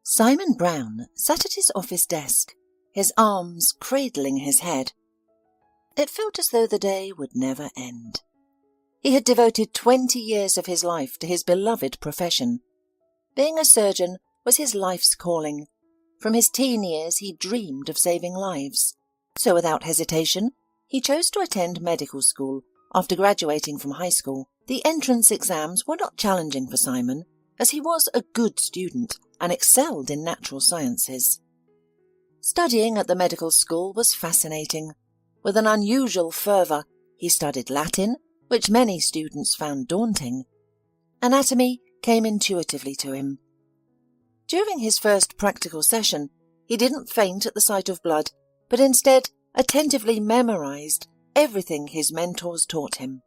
Simon Brown sat at his office desk, his arms cradling his head. It felt as though the day would never end. He had devoted 20 years of his life to his beloved profession. Being a surgeon was his life's calling. From his teen years he dreamed of saving lives. So without hesitation, he chose to attend medical school after graduating from high school. The entrance exams were not challenging for Simon, as he was a good student and excelled in natural sciences. Studying at the medical school was fascinating. With an unusual fervour, he studied Latin, which many students found daunting. Anatomy came intuitively to him. During his first practical session, he didn't faint at the sight of blood, but instead attentively memorized everything his mentors taught him.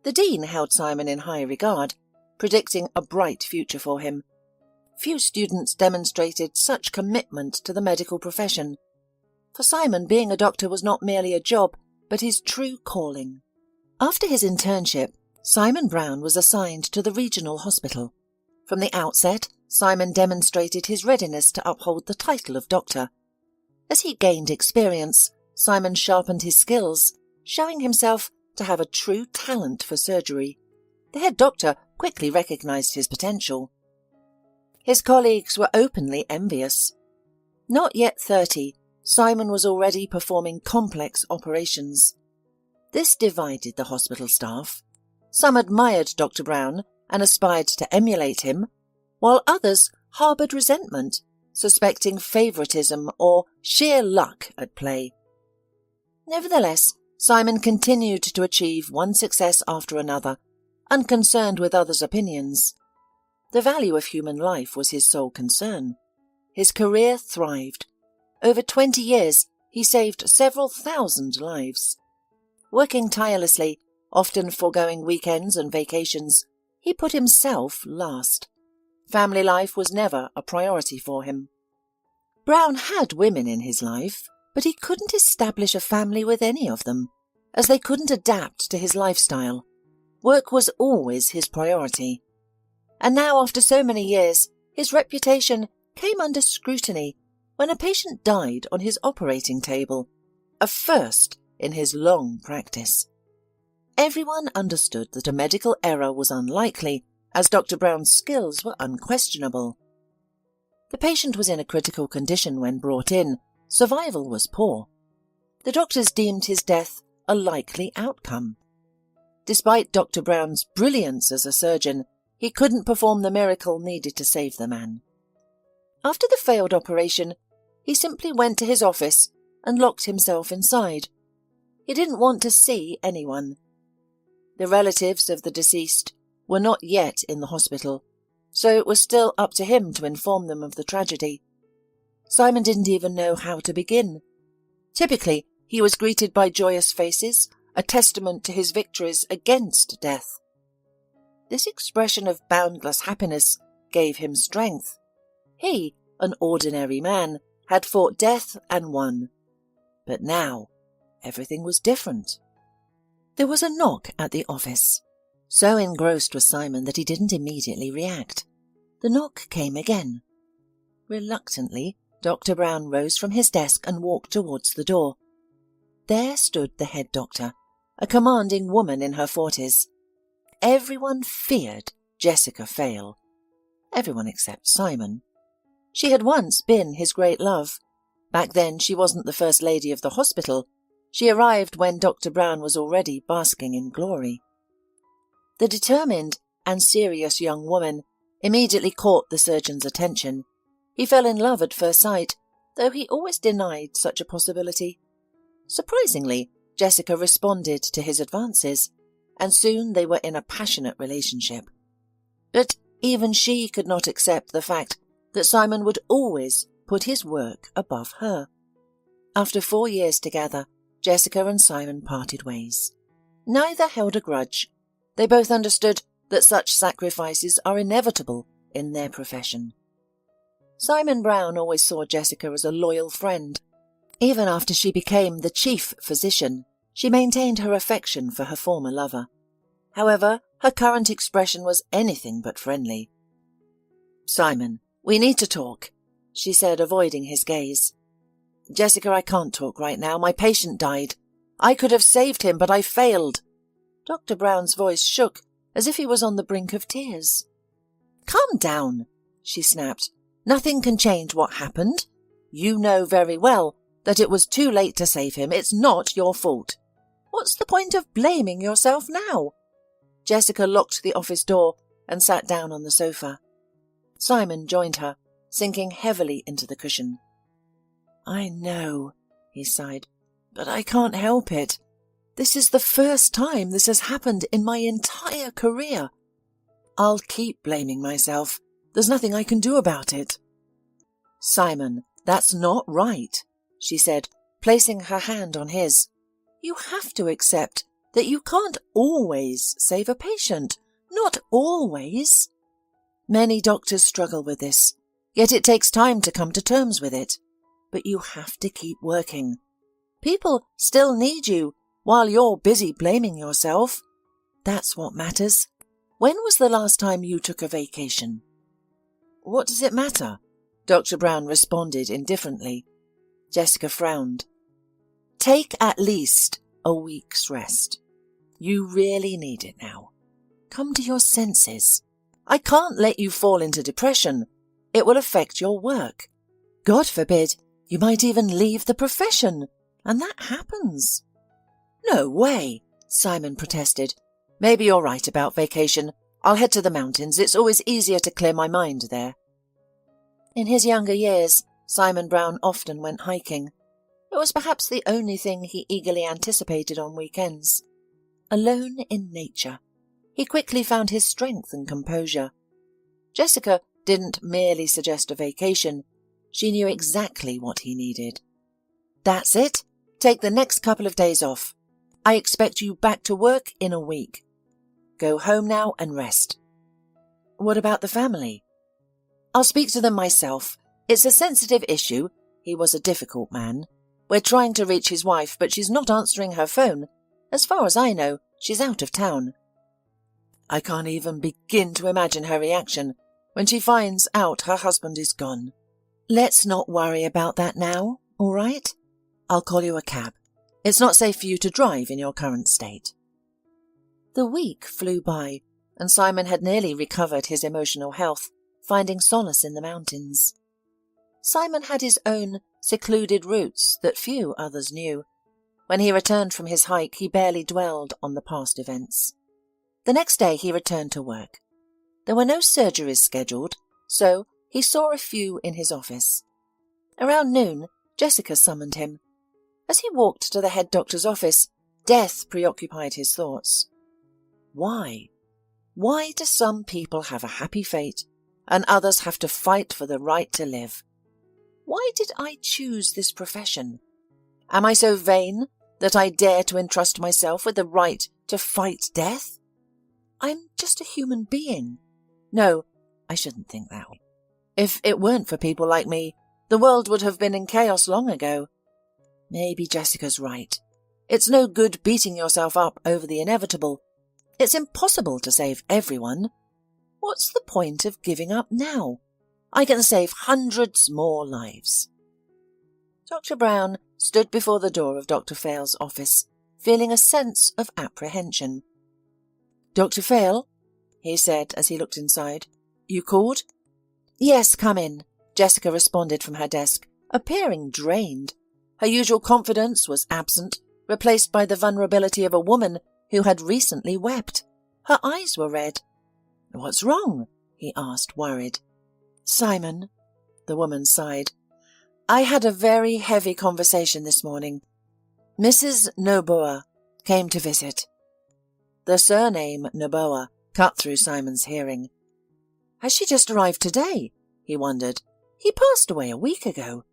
The dean held Simon in high regard, predicting a bright future for him. Few students demonstrated such commitment to the medical profession. For Simon, being a doctor was not merely a job, but his true calling. After his internship, Simon Brown was assigned to the regional hospital. From the outset, Simon demonstrated his readiness to uphold the title of doctor. As he gained experience, Simon sharpened his skills, showing himself to have a true talent for surgery. The head doctor quickly recognized his potential. His colleagues were openly envious. Not yet 30, Simon was already performing complex operations. This divided the hospital staff. Some admired Dr. Brown and aspired to emulate him, while others harboured resentment, suspecting favouritism or sheer luck at play. Nevertheless, Simon continued to achieve one success after another, unconcerned with others' opinions. The value of human life was his sole concern. His career thrived. Over 20 years, he saved several thousand lives. Working tirelessly, often foregoing weekends and vacations, he put himself last. Family life was never a priority for him. Brown had women in his life, but he couldn't establish a family with any of them, as they couldn't adapt to his lifestyle. Work was always his priority. And now, after so many years, his reputation came under scrutiny when a patient died on his operating table, a first in his long practice. Everyone understood that a medical error was unlikely, as Dr. Brown's skills were unquestionable. The patient was in a critical condition when brought in. Survival was poor. The doctors deemed his death a likely outcome. Despite Dr. Brown's brilliance as a surgeon, he couldn't perform the miracle needed to save the man. After the failed operation, he simply went to his office and locked himself inside. He didn't want to see anyone. The relatives of the deceased were not yet in the hospital, so it was still up to him to inform them of the tragedy. Simon didn't even know how to begin. Typically, he was greeted by joyous faces, a testament to his victories against death. This expression of boundless happiness gave him strength. He, an ordinary man, had fought death and won. But now, everything was different. There was a knock at the office. So engrossed was Simon that he didn't immediately react. The knock came again. Reluctantly, Dr. Brown rose from his desk and walked towards the door. There stood the head doctor, a commanding woman in her 40s. Everyone feared Jessica Fail. Everyone except Simon. She had once been his great love. Back then she wasn't the first lady of the hospital. She arrived when Dr. Brown was already basking in glory. The determined and serious young woman immediately caught the surgeon's attention. He fell in love at first sight, though he always denied such a possibility. Surprisingly, Jessica responded to his advances, and soon they were in a passionate relationship. But even she could not accept the fact that Simon would always put his work above her. After 4 years together, Jessica and Simon parted ways. Neither held a grudge. They both understood that such sacrifices are inevitable in their profession. Simon Brown always saw Jessica as a loyal friend. Even after she became the chief physician, she maintained her affection for her former lover. However, her current expression was anything but friendly. "Simon, "We need to talk," she said, avoiding his gaze. "Jessica, I can't talk right now. My patient died. I could have saved him, but I failed." Dr. Brown's voice shook as if he was on the brink of tears. "Calm down," she snapped. "Nothing can change what happened. You know very well that it was too late to save him. It's not your fault. What's the point of blaming yourself now?" Jessica locked the office door and sat down on the sofa. Simon joined her, sinking heavily into the cushion. "I know," he sighed, "but I can't help it. This is the first time this has happened in my entire career. I'll keep blaming myself. There's nothing I can do about it." "Simon, that's not right," she said, placing her hand on his. "You have to accept that you can't always save a patient. Not always. Many doctors struggle with this, yet it takes time to come to terms with it. But you have to keep working. People still need you while you're busy blaming yourself. That's what matters. When was the last time you took a vacation?" "What does it matter?" Dr. Brown responded indifferently. Jessica frowned. "Take at least a week's rest. You really need it now. Come to your senses. I can't let you fall into depression. It will affect your work. God forbid, you might even leave the profession, and that happens." "No way," Simon protested. "Maybe you're right about vacation. I'll head to the mountains. It's always easier to clear my mind there." In his younger years, Simon Brown often went hiking. It was perhaps the only thing he eagerly anticipated on weekends. Alone in nature, he quickly found his strength and composure. Jessica didn't merely suggest a vacation. She knew exactly what he needed. "That's it. Take the next couple of days off. I expect you back to work in a week. Go home now and rest." "What about the family?" "I'll speak to them myself. It's a sensitive issue." He was a difficult man. "We're trying to reach his wife, but she's not answering her phone. As far as I know, she's out of town." "I can't even begin to imagine her reaction when she finds out her husband is gone." "Let's not worry about that now, all right? I'll call you a cab. It's not safe for you to drive in your current state." The week flew by, and Simon had nearly recovered his emotional health, finding solace in the mountains. Simon had his own secluded routes that few others knew. When he returned from his hike, he barely dwelled on the past events. The next day he returned to work. There were no surgeries scheduled, so he saw a few in his office. Around noon, Jessica summoned him. As he walked to the head doctor's office, death preoccupied his thoughts. Why? Why do some people have a happy fate and others have to fight for the right to live? Why did I choose this profession? Am I so vain that I dare to entrust myself with the right to fight death? I'm just a human being. No, I shouldn't think that way. If it weren't for people like me, the world would have been in chaos long ago. Maybe Jessica's right. It's no good beating yourself up over the inevitable. It's impossible to save everyone. What's the point of giving up now? I can save hundreds more lives. Dr. Brown stood before the door of Dr. Fayle's office, feeling a sense of apprehension. "Dr. Fayle," he said as he looked inside. "You called?" "Yes, come in," Jessica responded from her desk, appearing drained. Her usual confidence was absent, replaced by the vulnerability of a woman who had recently wept. Her eyes were red. "What's wrong?" he asked, worried. "Simon," the woman sighed. "I had a very heavy conversation this morning. Mrs. Noboa came to visit." The surname Noboa cut through Simon's hearing. "Has she just arrived today?" he wondered. "He passed away a week ago."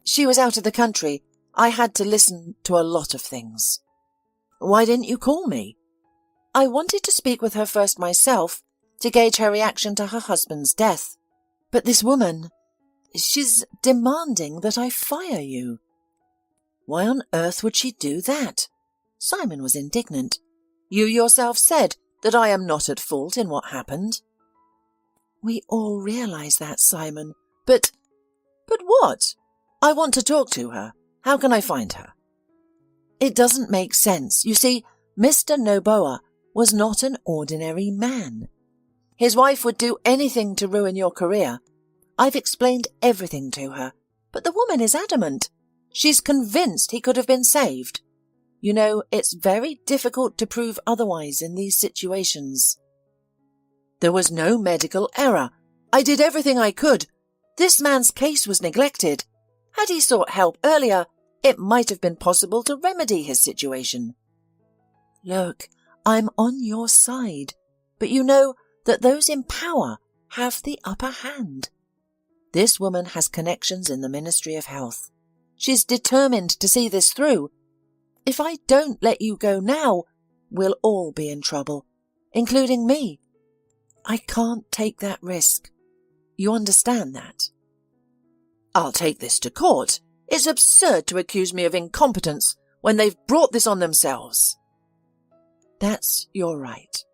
"She was out of the country. I had to listen to a lot of things." "Why didn't you call me?" "I wanted to speak with her first myself, to gauge her reaction to her husband's death. But this woman, she's demanding that I fire you." "Why on earth would she do that?" Simon was indignant. "You yourself said that I am not at fault in what happened." We all realise that, Simon. But what? I want to talk to her. How can I find her? It doesn't make sense. You see, Mr. Noboa was not an ordinary man. His wife would do anything to ruin your career. I've explained everything to her, but the woman is adamant. She's convinced he could have been saved. You know, it's very difficult to prove otherwise in these situations. There was no medical error. I did everything I could. This man's case was neglected. Had he sought help earlier, it might have been possible to remedy his situation. Look, I'm on your side, but you know that those in power have the upper hand. This woman has connections in the Ministry of Health. She's determined to see this through. If I don't let you go now, we'll all be in trouble, including me. I can't take that risk. You understand that? I'll take this to court. It's absurd to accuse me of incompetence when they've brought this on themselves. That's your right.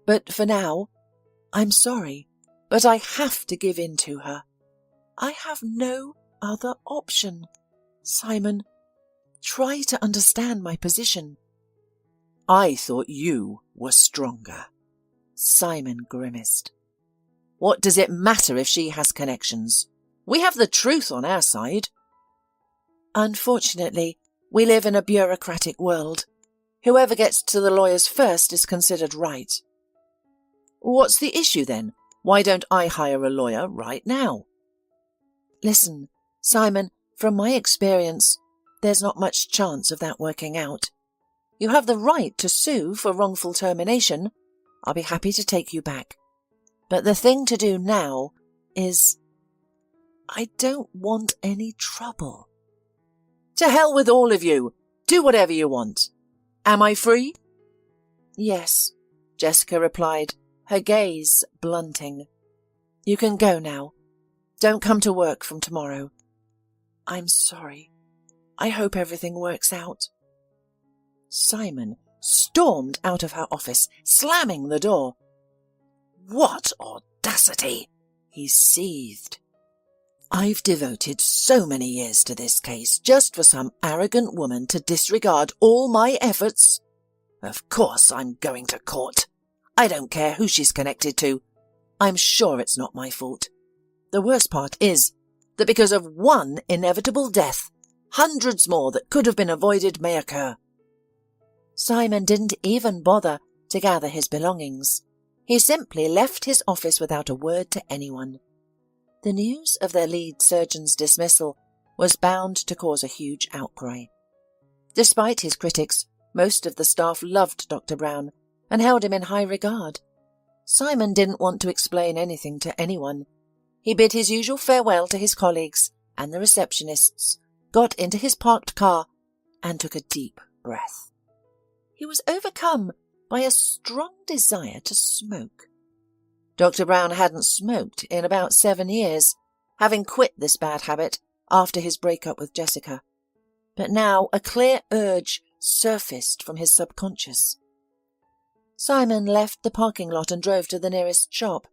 But for now, I'm sorry, but I have to give in to her. I have no other option. Simon, try to understand my position. I thought you were stronger. Simon grimaced. What does it matter if she has connections? We have the truth on our side. Unfortunately, we live in a bureaucratic world. Whoever gets to the lawyers first is considered right. What's the issue then? Why don't I hire a lawyer right now? Listen, Simon, from my experience, there's not much chance of that working out. You have the right to sue for wrongful termination. I'll be happy to take you back. But the thing to do now is... I don't want any trouble. To hell with all of you. Do whatever you want. Am I free? Yes, Jessica replied, her gaze blunting. You can go now. Don't come to work from tomorrow. I'm sorry. I hope everything works out. Simon stormed out of her office, slamming the door. What audacity! He seethed. I've devoted so many years to this case just for some arrogant woman to disregard all my efforts. Of course I'm going to court. I don't care who she's connected to. I'm sure it's not my fault. The worst part is that because of one inevitable death, hundreds more that could have been avoided may occur. Simon didn't even bother to gather his belongings. He simply left his office without a word to anyone. The news of their lead surgeon's dismissal was bound to cause a huge outcry. Despite his critics, most of the staff loved Dr. Brown and held him in high regard. Simon didn't want to explain anything to anyone. He bid his usual farewell to his colleagues and the receptionists, got into his parked car, and took a deep breath. He was overcome by a strong desire to smoke. Dr. Brown hadn't smoked in about 7 years, having quit this bad habit after his breakup with Jessica. But now a clear urge surfaced from his subconscious. Simon left the parking lot and drove to the nearest shop.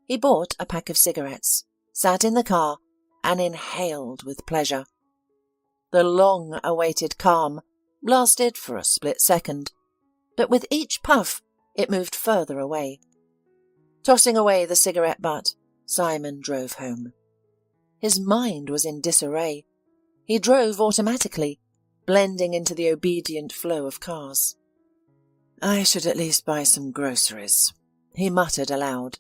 He bought a pack of cigarettes, sat in the car, and inhaled with pleasure. The long-awaited calm lasted for a split second, but with each puff it moved further away. Tossing away the cigarette butt, Simon drove home. His mind was in disarray. He drove automatically, blending into the obedient flow of cars. I should at least buy some groceries, he muttered aloud.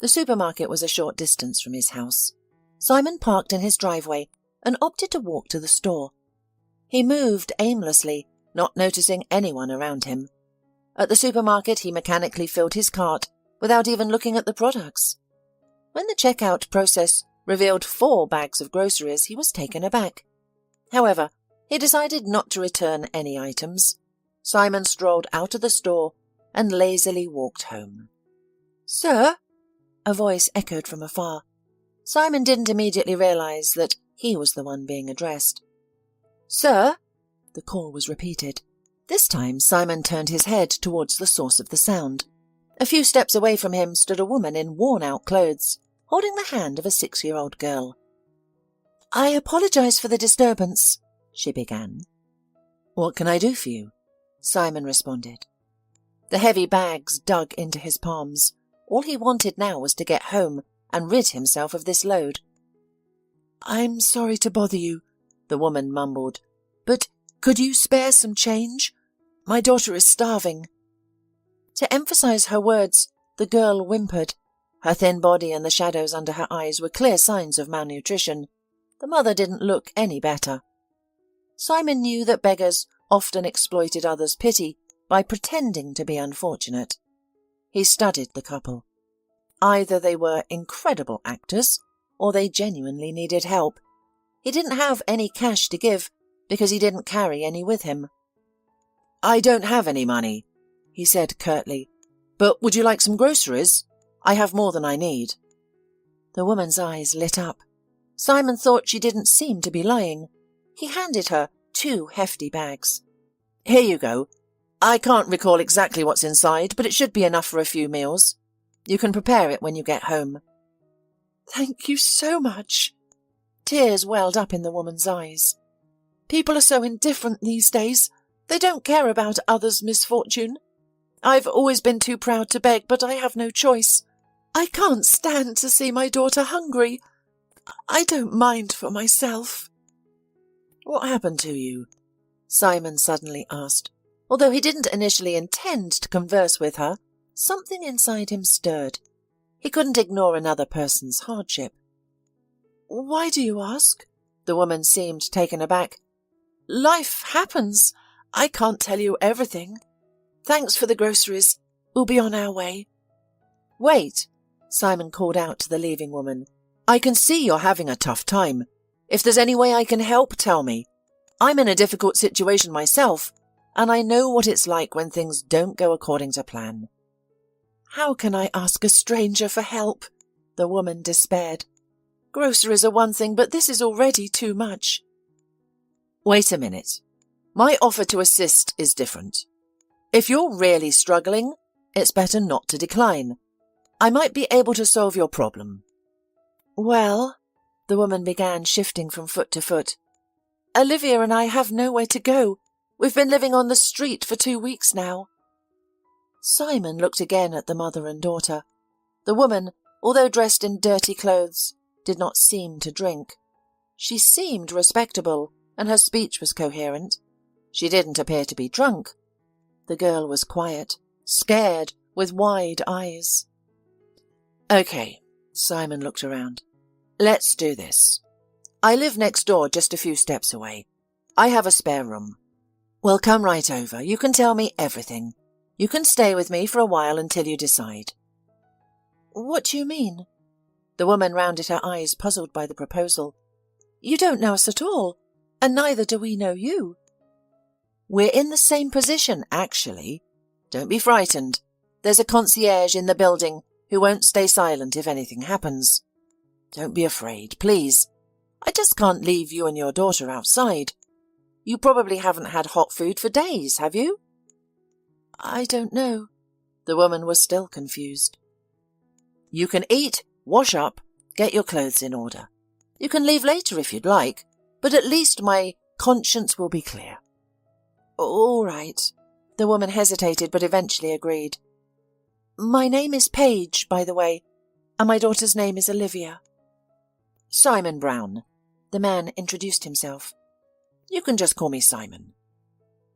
The supermarket was a short distance from his house. Simon parked in his driveway and opted to walk to the store. He moved aimlessly, not noticing anyone around him. At the supermarket, he mechanically filled his cart without even looking at the products. When the checkout process revealed 4 bags of groceries, he was taken aback. However, he decided not to return any items. Simon strolled out of the store and lazily walked home. "Sir?" a voice echoed from afar. Simon didn't immediately realize that he was the one being addressed. "Sir?" the call was repeated. This time Simon turned his head towards the source of the sound. A few steps away from him stood a woman in worn-out clothes, holding the hand of a 6-year-old girl. "I apologize for the disturbance," she began. "What can I do for you?" Simon responded. The heavy bags dug into his palms. All he wanted now was to get home and rid himself of this load. "I'm sorry to bother you," the woman mumbled, "but could you spare some change? My daughter is starving." To emphasize her words, the girl whimpered. Her thin body and the shadows under her eyes were clear signs of malnutrition. The mother didn't look any better. Simon knew that beggars often exploited others' pity by pretending to be unfortunate. He studied the couple. Either they were incredible actors, or they genuinely needed help. He didn't have any cash to give, because he didn't carry any with him. "I don't have any money," he said curtly, "but would you like some groceries? I have more than I need." The woman's eyes lit up. Simon thought she didn't seem to be lying. He handed her 2 hefty bags. "Here you go. I can't recall exactly what's inside, but it should be enough for a few meals. You can prepare it when you get home." "Thank you so much." Tears welled up in the woman's eyes. "People are so indifferent these days. They don't care about others' misfortune. I've always been too proud to beg, but I have no choice. I can't stand to see my daughter hungry. I don't mind for myself." "What happened to you?" Simon suddenly asked. Although he didn't initially intend to converse with her, something inside him stirred. He couldn't ignore another person's hardship. "Why do you ask?" The woman seemed taken aback. "Life happens. I can't tell you everything. Thanks for the groceries. We'll be on our way." "Wait," Simon called out to the leaving woman. "I can see you're having a tough time. If there's any way I can help, tell me. I'm in a difficult situation myself, and I know what it's like when things don't go according to plan." "How can I ask a stranger for help?" the woman despaired. "Groceries are one thing, but this is already too much." "Wait a minute. My offer to assist is different. If you're really struggling, it's better not to decline. I might be able to solve your problem." "Well," the woman began, shifting from foot to foot, "Olivia and I have nowhere to go. We've been living on the street for 2 weeks now." Simon looked again at the mother and daughter. The woman, although dressed in dirty clothes, did not seem to drink. She seemed respectable, and her speech was coherent. She didn't appear to be drunk. The girl was quiet, scared, with wide eyes. "Okay," Simon looked around. "Let's do this. I live next door, just a few steps away. I have a spare room. We'll come right over. You can tell me everything. You can stay with me for a while until you decide." "What do you mean?" The woman rounded her eyes, puzzled by the proposal. "You don't know us at all, and neither do we know you." "We're in the same position, actually. Don't be frightened. There's a concierge in the building who won't stay silent if anything happens. Don't be afraid, please. I just can't leave you and your daughter outside. You probably haven't had hot food for days, have you?" "I don't know." The woman was still confused. "You can eat, wash up, get your clothes in order. You can leave later if you'd like, but at least my conscience will be clear." "All right." The woman hesitated, but eventually agreed. "My name is Paige, by the way, and my daughter's name is Olivia." "Simon Brown." The man introduced himself. "You can just call me Simon."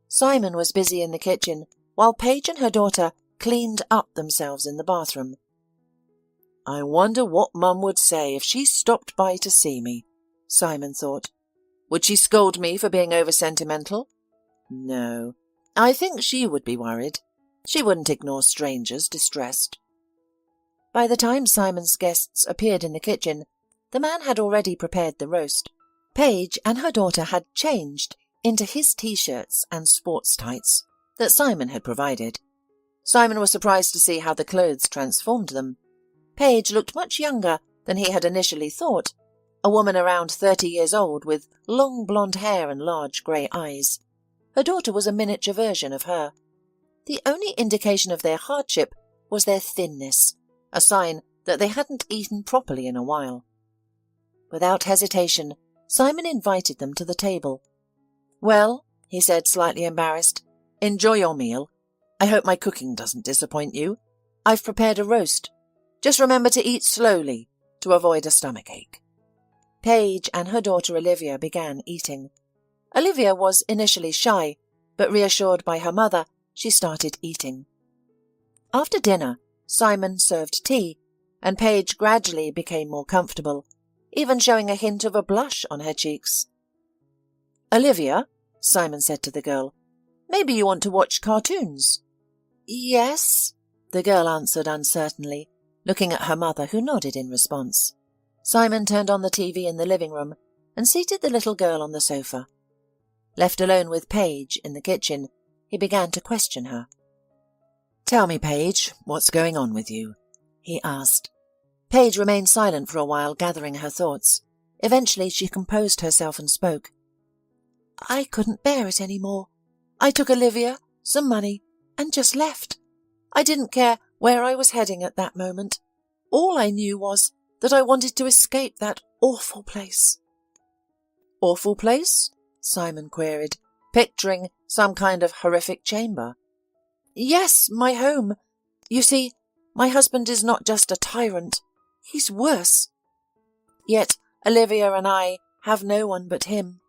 Simon was busy in the kitchen, while Paige and her daughter cleaned up themselves in the bathroom. "I wonder what Mum would say if she stopped by to see me," Simon thought. "Would she scold me for being over-sentimental? No, I think she would be worried. She wouldn't ignore strangers distressed." By the time Simon's guests appeared in the kitchen, the man had already prepared the roast. Paige and her daughter had changed into his T-shirts and sports tights that Simon had provided. Simon was surprised to see how the clothes transformed them. Paige looked much younger than he had initially thought, a woman around 30 years old with long blonde hair and large grey eyes. Her daughter was a miniature version of her. The only indication of their hardship was their thinness, a sign that they hadn't eaten properly in a while. Without hesitation, Simon invited them to the table. "Well," he said, slightly embarrassed, "enjoy your meal. I hope my cooking doesn't disappoint you. I've prepared a roast. Just remember to eat slowly to avoid a stomachache." Paige and her daughter Olivia began eating. Olivia was initially shy, but reassured by her mother, she started eating. After dinner, Simon served tea, and Paige gradually became more comfortable, even showing a hint of a blush on her cheeks. "Olivia," Simon said to the girl, "maybe you want to watch cartoons?" "Yes," the girl answered uncertainly, looking at her mother, who nodded in response. Simon turned on the TV in the living room and seated the little girl on the sofa. Left alone with Paige in the kitchen, he began to question her. "Tell me, Paige, what's going on with you?" he asked. Paige remained silent for a while, gathering her thoughts. Eventually she composed herself and spoke. "I couldn't bear it any more. I took Olivia, some money, and just left. I didn't care where I was heading at that moment. All I knew was that I wanted to escape that awful place." "Awful place?" Simon queried, picturing some kind of horrific chamber. "Yes, my home. You see, my husband is not just a tyrant. He's worse. Yet Olivia and I have no one but him.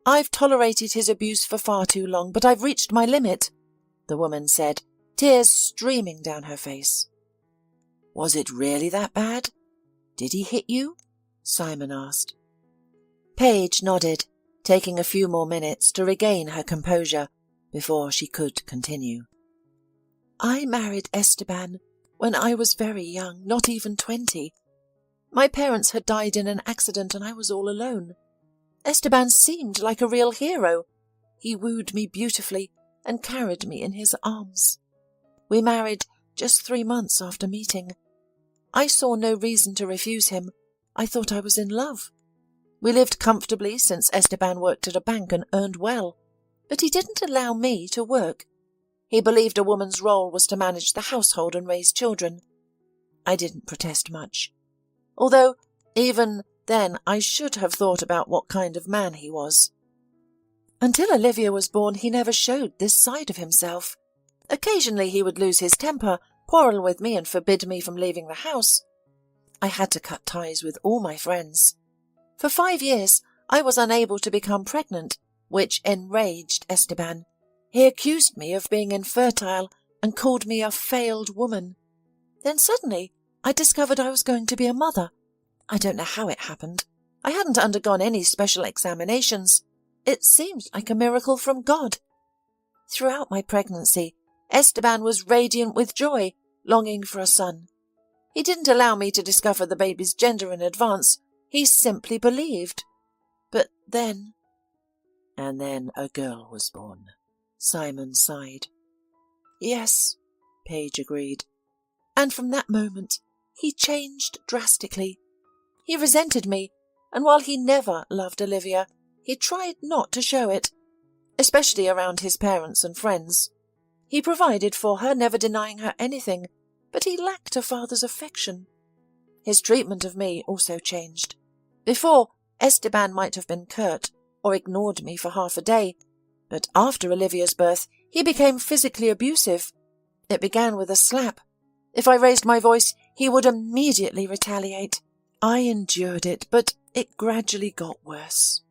I've tolerated his abuse for far too long, but I've reached my limit," the woman said, tears streaming down her face. "Was it really that bad? Did he hit you?" Simon asked. Paige nodded, taking a few more minutes to regain her composure before she could continue. "I married Esteban when I was very young, not even 20. My parents had died in an accident and I was all alone. Esteban seemed like a real hero. He wooed me beautifully and carried me in his arms. We married just 3 months after meeting. I saw no reason to refuse him. I thought I was in love. We lived comfortably since Esteban worked at a bank and earned well, but he didn't allow me to work. He believed a woman's role was to manage the household and raise children. I didn't protest much, although even then I should have thought about what kind of man he was. Until Olivia was born, he never showed this side of himself. Occasionally he would lose his temper, quarrel with me and forbid me from leaving the house. I had to cut ties with all my friends. For 5 years I was unable to become pregnant, which enraged Esteban. He accused me of being infertile and called me a failed woman. Then suddenly I discovered I was going to be a mother. I don't know how it happened. I hadn't undergone any special examinations. It seemed like a miracle from God. Throughout my pregnancy, Esteban was radiant with joy, longing for a son. He didn't allow me to discover the baby's gender in advance. He simply believed. But then... "And then a girl was born," Simon sighed. "Yes," Paige agreed. "And from that moment, he changed drastically. He resented me, and while he never loved Olivia, he tried not to show it, especially around his parents and friends. He provided for her, never denying her anything, but he lacked a father's affection. His treatment of me also changed. Before, Esteban might have been curt or ignored me for half a day, but after Olivia's birth, he became physically abusive. It began with a slap. If I raised my voice, he would immediately retaliate. I endured it, but it gradually got worse.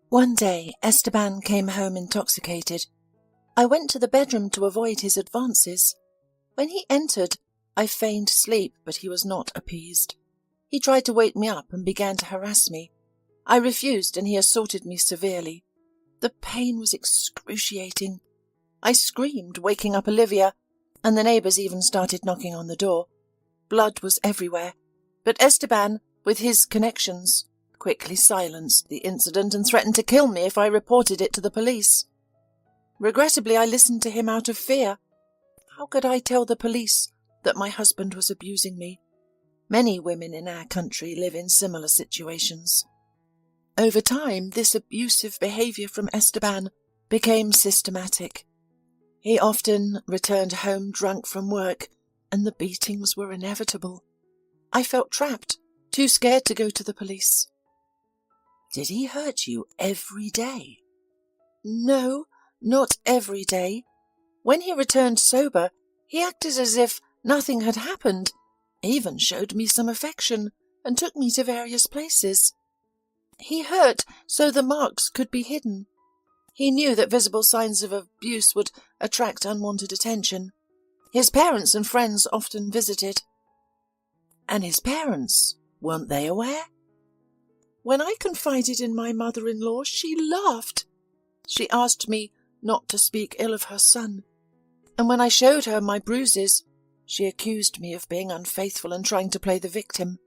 One day, Esteban came home intoxicated. I went to the bedroom to avoid his advances. When he entered, I feigned sleep, but he was not appeased. He tried to wake me up and began to harass me. I refused, and he assaulted me severely. The pain was excruciating. I screamed, waking up Olivia, and the neighbours even started knocking on the door. Blood was everywhere, but Esteban, with his connections, quickly silenced the incident and threatened to kill me if I reported it to the police. Regrettably, I listened to him out of fear. How could I tell the police that my husband was abusing me? Many women in our country live in similar situations. Over time, this abusive behaviour from Esteban became systematic. He often returned home drunk from work and the beatings were inevitable. I felt trapped, too scared to go to the police. Did he hurt you every day? No, not every day. When he returned sober, he acted as if nothing had happened, even showed me some affection and took me to various places. He hurt so the marks could be hidden. He knew that visible signs of abuse would attract unwanted attention. His parents and friends often visited. And his parents, weren't they aware? When I confided in my mother-in-law, she laughed. She asked me not to speak ill of her son, and when I showed her my bruises, she accused me of being unfaithful and trying to play the victim.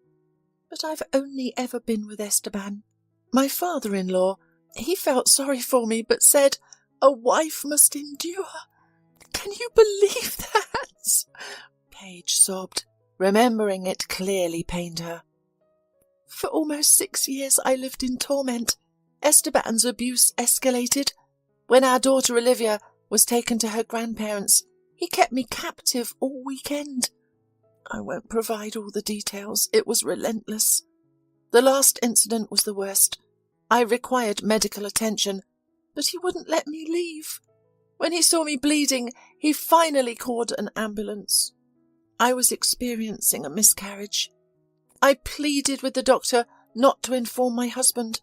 But I've only ever been with Esteban. My father-in-law, he felt sorry for me, but said a wife must endure. Can you believe that? Paige sobbed. Remembering it clearly pained her. For almost 6 years I lived in torment. Esteban's abuse escalated. When our daughter Olivia was taken to her grandparents, he kept me captive all weekend. I won't provide all the details. It was relentless. The last incident was the worst. I required medical attention, but he wouldn't let me leave. When he saw me bleeding, he finally called an ambulance. I was experiencing a miscarriage. I pleaded with the doctor not to inform my husband.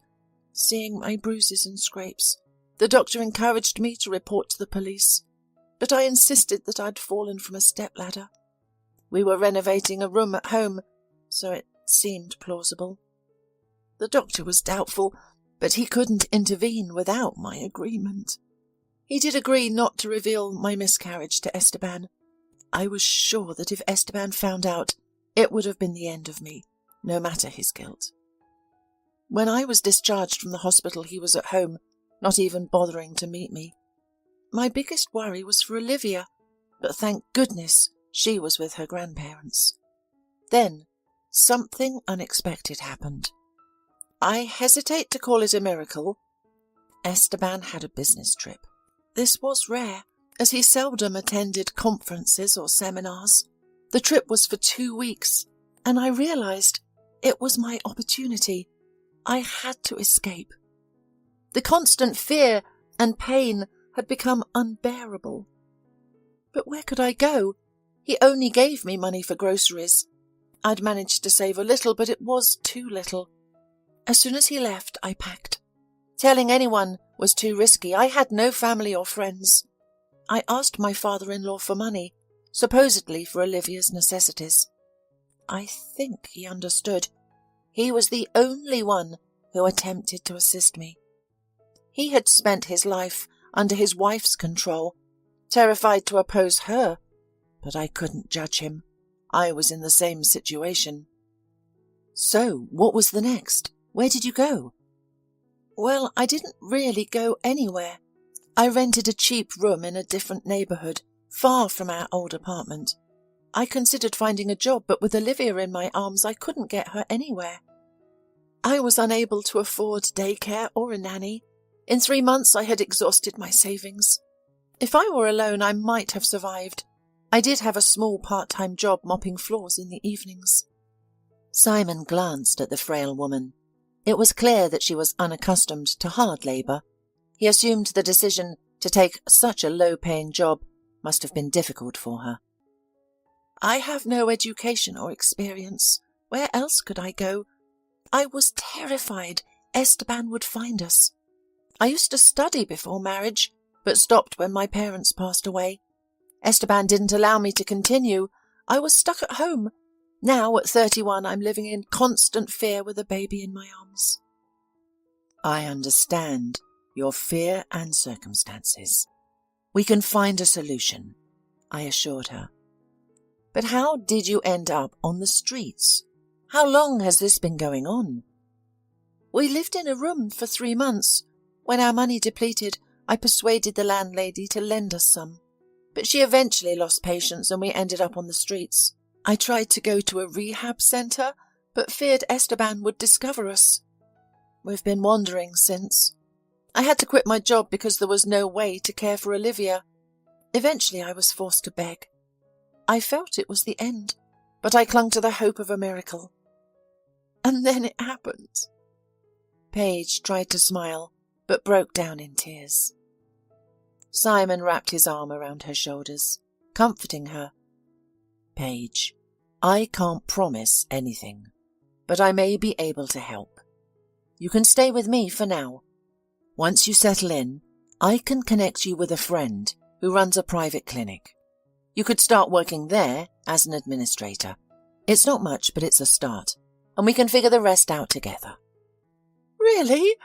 Seeing my bruises and scrapes, the doctor encouraged me to report to the police, but I insisted that I'd fallen from a stepladder. We were renovating a room at home, so it seemed plausible. The doctor was doubtful, but he couldn't intervene without my agreement. He did agree not to reveal my miscarriage to Esteban. I was sure that if Esteban found out, it would have been the end of me, no matter his guilt. When I was discharged from the hospital, he was at home, not even bothering to meet me. My biggest worry was for Olivia, but thank goodness she was with her grandparents. Then, something unexpected happened. I hesitate to call it a miracle. Esteban had a business trip. This was rare, as he seldom attended conferences or seminars. The trip was for 2 weeks, and I realized it was my opportunity. I had to escape. The constant fear and pain had become unbearable. But where could I go? He only gave me money for groceries. I'd managed to save a little, but it was too little. As soon as he left, I packed. Telling anyone was too risky. I had no family or friends. I asked my father-in-law for money, supposedly for Olivia's necessities. I think he understood. He was the only one who attempted to assist me. He had spent his life under his wife's control, terrified to oppose her, but I couldn't judge him. I was in the same situation. So, what was the next? Where did you go? Well, I didn't really go anywhere. I rented a cheap room in a different neighbourhood, far from our old apartment. I considered finding a job, but with Olivia in my arms, I couldn't get her anywhere. I was unable to afford daycare or a nanny. In 3 months, I had exhausted my savings. If I were alone, I might have survived. I did have a small part-time job mopping floors in the evenings. Simon glanced at the frail woman. It was clear that she was unaccustomed to hard labour. He assumed the decision to take such a low-paying job must have been difficult for her. I have no education or experience. Where else could I go? I was terrified Esteban would find us. I used to study before marriage, but stopped when my parents passed away. Esteban didn't allow me to continue. I was stuck at home. Now, at 31, I'm living in constant fear with a baby in my arms. I understand your fear and circumstances. We can find a solution, I assured her. But how did you end up on the streets? How long has this been going on? We lived in a room for 3 months. When our money depleted, I persuaded the landlady to lend us some. But she eventually lost patience and we ended up on the streets. I tried to go to a rehab centre, but feared Esteban would discover us. We've been wandering since. I had to quit my job because there was no way to care for Olivia. Eventually I was forced to beg. I felt it was the end, but I clung to the hope of a miracle. And then it happened. Paige tried to smile, but broke down in tears. Simon wrapped his arm around her shoulders, comforting her. Paige, I can't promise anything, but I may be able to help. You can stay with me for now. Once you settle in, I can connect you with a friend who runs a private clinic. You could start working there as an administrator. It's not much, but it's a start, and we can figure the rest out together. Really?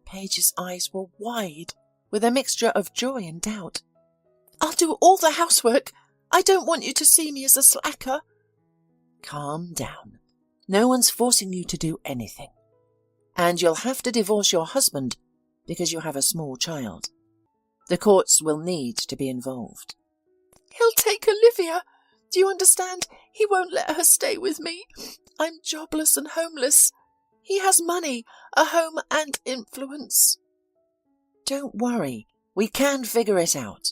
Paige's eyes were wide, with a mixture of joy and doubt. I'll do all the housework. I don't want you to see me as a slacker. Calm down. No one's forcing you to do anything. And you'll have to divorce your husband because you have a small child. The courts will need to be involved. He'll take Olivia. Do you understand? He won't let her stay with me. I'm jobless and homeless. He has money, a home and influence. Don't worry. We can figure it out.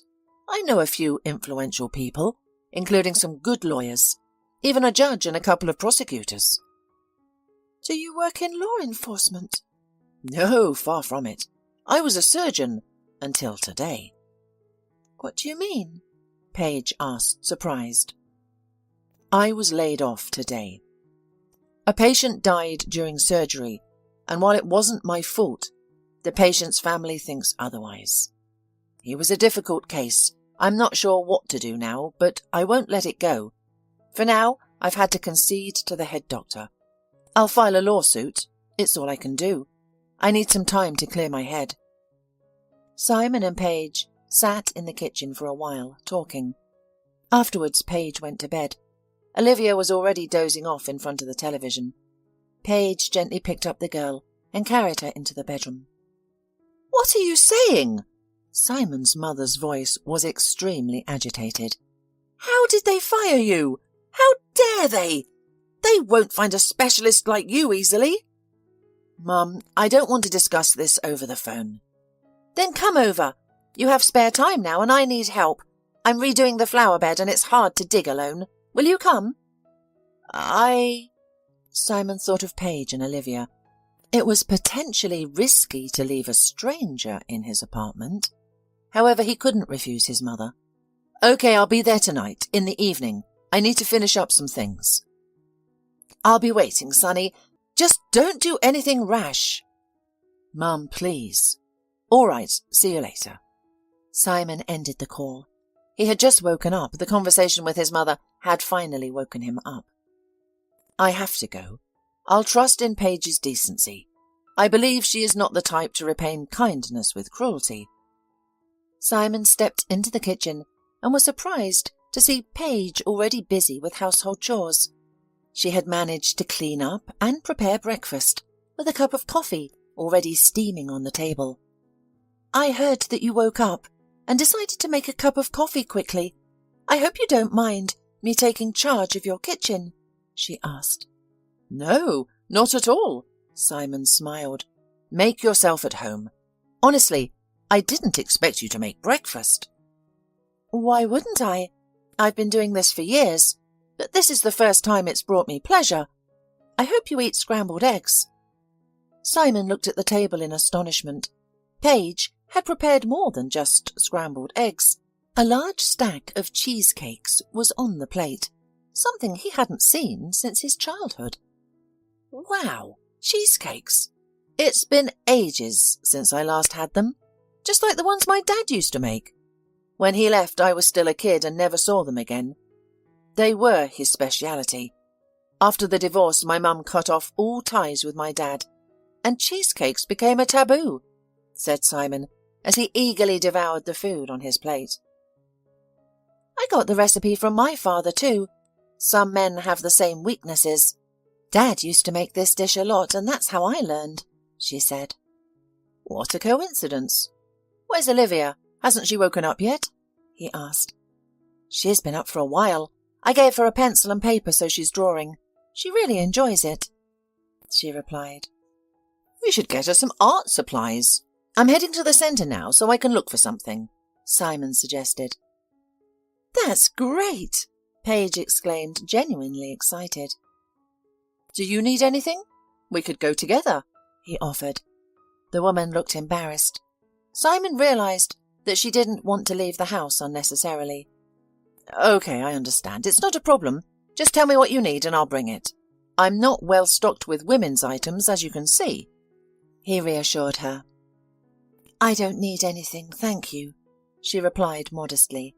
I know a few influential people, including some good lawyers, even a judge and a couple of prosecutors. Do you work in law enforcement? No, far from it. I was a surgeon until today. What do you mean? Paige asked, surprised. I was laid off today. A patient died during surgery, and while it wasn't my fault, the patient's family thinks otherwise. He was a difficult case. I'm not sure what to do now, but I won't let it go. For now, I've had to concede to the head doctor. I'll file a lawsuit. It's all I can do. I need some time to clear my head. Simon and Paige sat in the kitchen for a while, talking. Afterwards, Paige went to bed. Olivia was already dozing off in front of the television. Paige gently picked up the girl and carried her into the bedroom. What are you saying? Simon's mother's voice was extremely agitated. How did they fire you? How dare they? They won't find a specialist like you easily. Mum, I don't want to discuss this over the phone. Then come over. You have spare time now and I need help. I'm redoing the flower bed and it's hard to dig alone. Will you come? Simon thought of Paige and Olivia. It was potentially risky to leave a stranger in his apartment. However, he couldn't refuse his mother. Okay, I'll be there tonight, in the evening. I need to finish up some things. I'll be waiting, Sonny. Just don't do anything rash. Mum, please. All right, see you later. Simon ended the call. He had just woken up. The conversation with his mother had finally woken him up. I have to go. I'll trust in Paige's decency. I believe she is not the type to repay kindness with cruelty. Simon stepped into the kitchen and was surprised to see Paige already busy with household chores. She had managed to clean up and prepare breakfast, with a cup of coffee already steaming on the table. I heard that you woke up and decided to make a cup of coffee quickly. I hope you don't mind me taking charge of your kitchen, she asked. No, not at all, Simon smiled. Make yourself at home. Honestly, I didn't expect you to make breakfast. Why wouldn't I? I've been doing this for years, but this is the first time it's brought me pleasure. I hope you eat scrambled eggs. Simon looked at the table in astonishment. Paige had prepared more than just scrambled eggs. A large stack of cheesecakes was on the plate, something he hadn't seen since his childhood. Wow, cheesecakes! It's been ages since I last had them, just like the ones my dad used to make. When he left, I was still a kid and never saw them again. They were his speciality. After the divorce, my mum cut off all ties with my dad, and cheesecakes became a taboo, said Simon, as he eagerly devoured the food on his plate. I got the recipe from my father too. Some men have the same weaknesses. Dad used to make this dish a lot, and that's how I learned, she said. What a coincidence. Where's Olivia? Hasn't she woken up yet? He asked. She's been up for a while. I gave her a pencil and paper so she's drawing. She really enjoys it, she replied. We should get her some art supplies. I'm heading to the centre now so I can look for something, Simon suggested. That's great. Paige exclaimed, genuinely excited. "Do you need anything? We could go together," he offered. The woman looked embarrassed. Simon realized that she didn't want to leave the house unnecessarily. "Okay, I understand. It's not a problem. Just tell me what you need and I'll bring it. I'm not well stocked with women's items, as you can see," he reassured her. "I don't need anything, thank you," she replied modestly.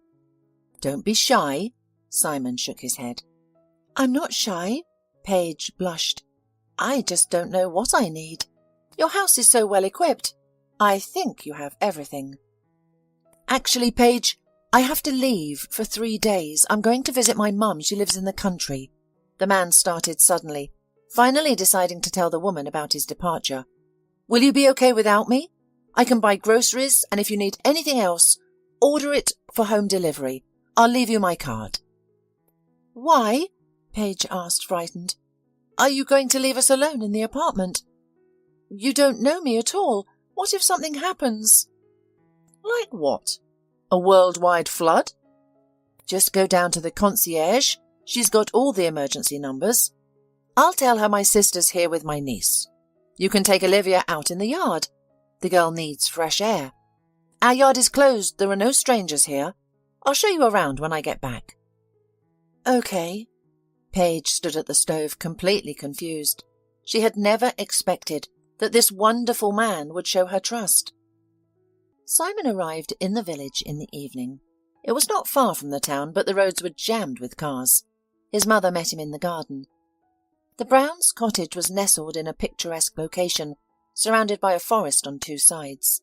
"Don't be shy," Simon shook his head. "I'm not shy," Paige blushed. "I just don't know what I need. Your house is so well equipped. I think you have everything." "Actually, Paige, I have to leave for 3 days. I'm going to visit my mum. She lives in the country." The man started suddenly, finally deciding to tell the woman about his departure. "Will you be okay without me? I can buy groceries, and if you need anything else, order it for home delivery. I'll leave you my card." "Why?" Paige asked, frightened. "Are you going to leave us alone in the apartment? You don't know me at all. What if something happens?" "Like what? A worldwide flood?" "Just go down to the concierge. She's got all the emergency numbers. I'll tell her my sister's here with my niece. You can take Olivia out in the yard. The girl needs fresh air. Our yard is closed. There are no strangers here. I'll show you around when I get back." "Okay." Paige stood at the stove, completely confused. She had never expected that this wonderful man would show her trust. Simon arrived in the village in the evening. It was not far from the town, but the roads were jammed with cars. His mother met him in the garden. The Browns' cottage was nestled in a picturesque location, surrounded by a forest on 2 sides.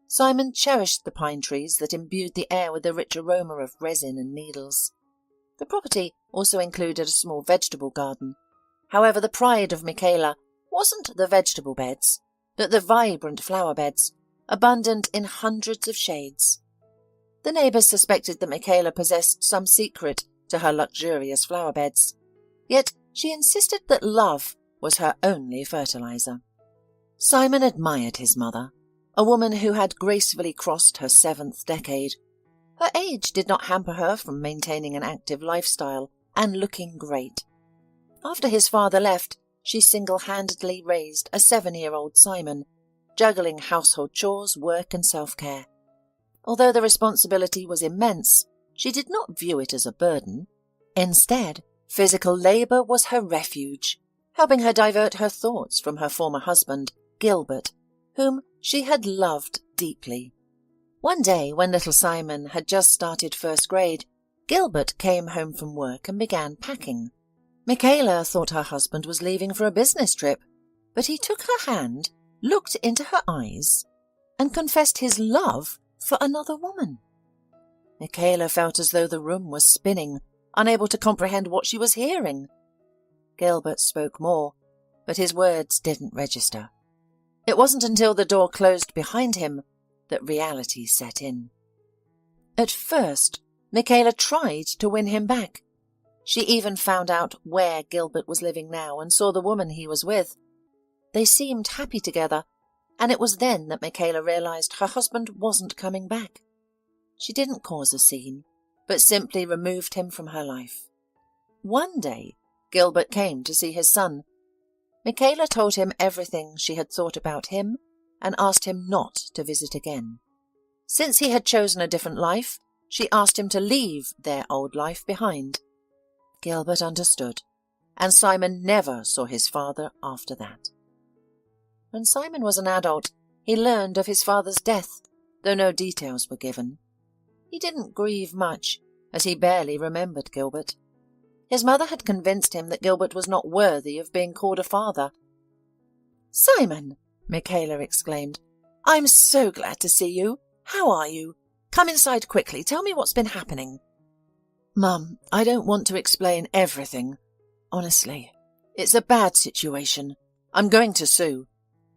Simon cherished the pine trees that imbued the air with a rich aroma of resin and needles. The property also included a small vegetable garden. However, the pride of Michaela wasn't the vegetable beds, but the vibrant flower beds, abundant in hundreds of shades. The neighbours suspected that Michaela possessed some secret to her luxurious flower beds, yet she insisted that love was her only fertilizer. Simon admired his mother, a woman who had gracefully crossed her 7th decade. Her age did not hamper her from maintaining an active lifestyle and looking great. After his father left, she single-handedly raised a 7-year-old Simon, juggling household chores, work and self-care. Although the responsibility was immense, she did not view it as a burden. Instead, physical labour was her refuge, helping her divert her thoughts from her former husband, Gilbert, whom she had loved deeply. One day, when little Simon had just started 1st grade, Gilbert came home from work and began packing. Michaela thought her husband was leaving for a business trip, but he took her hand, looked into her eyes, and confessed his love for another woman. Michaela felt as though the room was spinning, unable to comprehend what she was hearing. Gilbert spoke more, but his words didn't register. It wasn't until the door closed behind him that reality set in. At first, Michaela tried to win him back. She even found out where Gilbert was living now and saw the woman he was with. They seemed happy together, and it was then that Michaela realized her husband wasn't coming back. She didn't cause a scene, but simply removed him from her life. One day, Gilbert came to see his son. Michaela told him everything she had thought about him and asked him not to visit again. Since he had chosen a different life, she asked him to leave their old life behind. Gilbert understood, and Simon never saw his father after that. When Simon was an adult, he learned of his father's death, though no details were given. He didn't grieve much, as he barely remembered Gilbert. His mother had convinced him that Gilbert was not worthy of being called a father. "Simon!" Michaela exclaimed. "I'm so glad to see you. How are you? Come inside quickly. Tell me what's been happening." "Mum, I don't want to explain everything. Honestly, it's a bad situation. I'm going to sue,"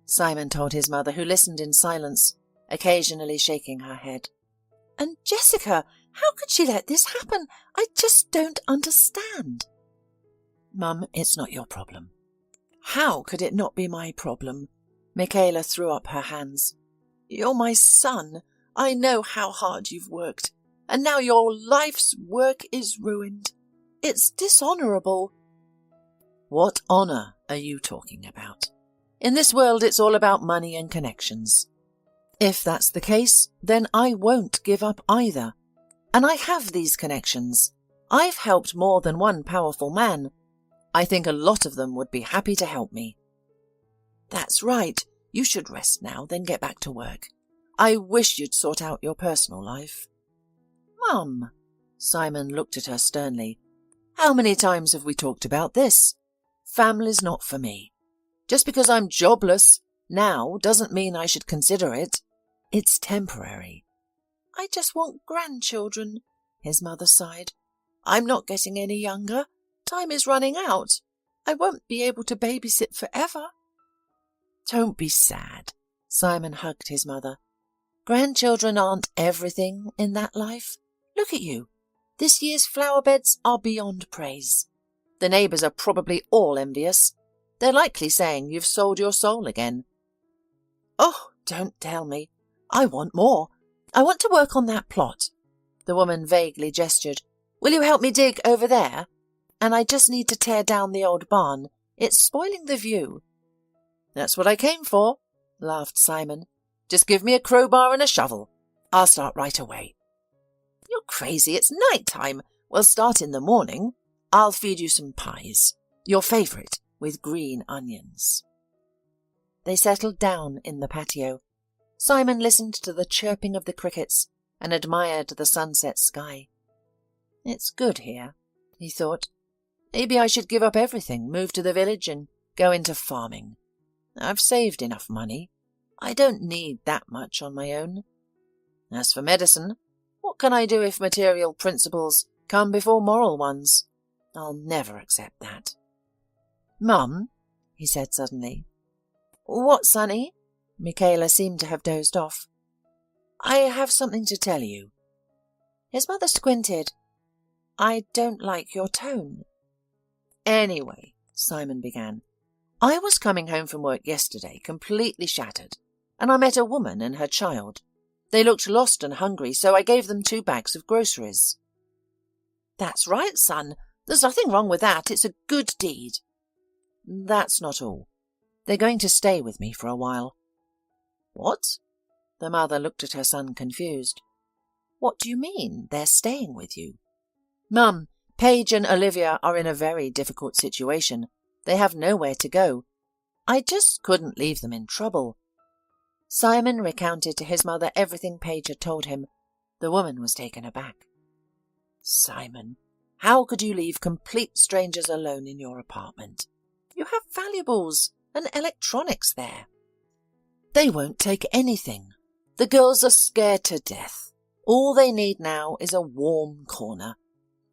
Simon told his mother, who listened in silence, occasionally shaking her head. "And Jessica, how could she let this happen? I just don't understand." "Mum, it's not your problem." "How could it not be my problem?" Michaela threw up her hands. "You're my son. I know how hard you've worked, and now your life's work is ruined." It's dishonourable." "What honour are you talking about? In this world it's all about money and connections. If that's the case, then I won't give up either. And I have these connections. I've helped more than one powerful man. I think a lot of them would be happy to help me." "That's right. You should rest now, then get back to work. I wish you'd sort out your personal life." "Mum," Simon looked at her sternly, "how many times have we talked about this? Family's not for me. Just because I'm jobless now doesn't mean I should consider it. It's temporary." "I just want grandchildren," his mother sighed. "I'm not getting any younger. Time is running out. I won't be able to babysit forever." "Don't be sad." Simon hugged his mother. "Grandchildren aren't everything in that life. Look at you. This year's flower beds are beyond praise. The neighbours are probably all envious. They're likely saying you've sold your soul again." "Oh, don't tell me. I want more. I want to work on that plot." The woman vaguely gestured. "Will you help me dig over there? And I just need to tear down the old barn. It's spoiling the view." "That's what I came for," laughed Simon. "Just give me a crowbar and a shovel. I'll start right away." "You're crazy. It's night time. We'll start in the morning. I'll feed you some pies. Your favourite, with green onions." They settled down in the patio. Simon listened to the chirping of the crickets and admired the sunset sky. "It's good here," he thought. "Maybe I should give up everything, move to the village and go into farming. I've saved enough money. I don't need that much on my own. As for medicine, what can I do if material principles come before moral ones? I'll never accept that." "Mum," he said suddenly. "What, sonny?" Michaela seemed to have dozed off. "I have something to tell you." His mother squinted. "I don't like your tone." "Anyway," Simon began, "I was coming home from work yesterday, completely shattered, and I met a woman and her child. They looked lost and hungry, so I gave them 2 bags of groceries." "That's right, son. There's nothing wrong with that. It's a good deed." "That's not all. They're going to stay with me for a while." "What?" The mother looked at her son confused. "What do you mean, they're staying with you?" "Mum, Paige and Olivia are in a very difficult situation. They have nowhere to go. I just couldn't leave them in trouble." Simon recounted to his mother everything Paige had told him. The woman was taken aback. "Simon, how could you leave complete strangers alone in your apartment? You have valuables and electronics there." "They won't take anything. The girls are scared to death. All they need now is a warm corner.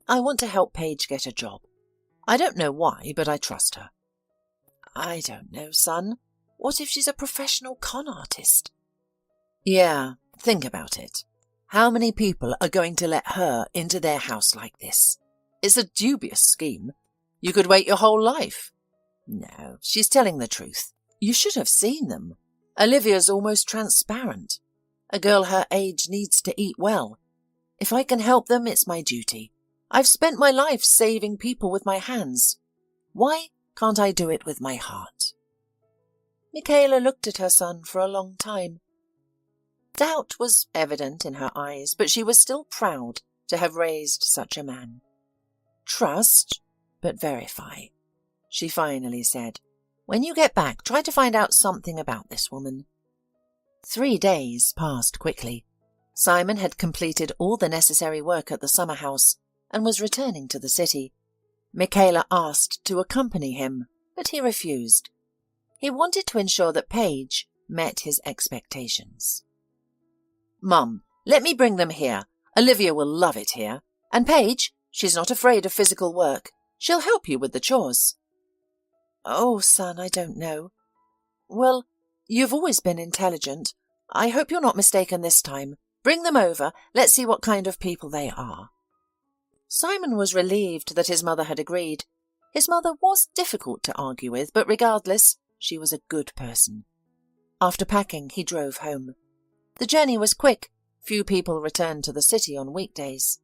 I want to help Paige get a job. I don't know why, but I trust her." "I don't know, son. What if she's a professional con artist?" "Yeah, think about it. How many people are going to let her into their house like this? It's a dubious scheme. You could wait your whole life." "No, she's telling the truth. You should have seen them. Olivia's almost transparent. A girl her age needs to eat well. If I can help them, it's my duty. I've spent my life saving people with my hands. Why can't I do it with my heart?" Michaela looked at her son for a long time. Doubt was evident in her eyes, but she was still proud to have raised such a man. "Trust, but verify," she finally said. "When you get back, try to find out something about this woman." 3 days passed quickly. Simon had completed all the necessary work at the summer house and was returning to the city. Michaela asked to accompany him, but he refused. He wanted to ensure that Paige met his expectations. "Mum, let me bring them here. Olivia will love it here. And Paige, she's not afraid of physical work. She'll help you with the chores." "Oh, son, I don't know." "Well, you've always been intelligent. I hope you're not mistaken this time. Bring them over. Let's see what kind of people they are." Simon was relieved that his mother had agreed. His mother was difficult to argue with, but regardless, she was a good person. After packing, he drove home. The journey was quick. Few people returned to the city on weekdays.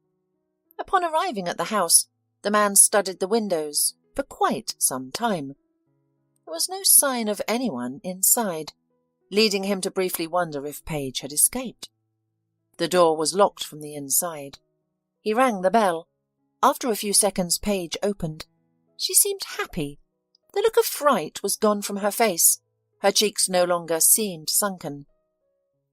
Upon arriving at the house, The man studied the windows for quite some time. There was no sign of anyone inside, leading him to briefly wonder if Paige had escaped. The door was locked from the inside. He rang the bell. After a few seconds, Paige opened. She seemed happy. The look of fright was gone from her face. Her cheeks no longer seemed sunken.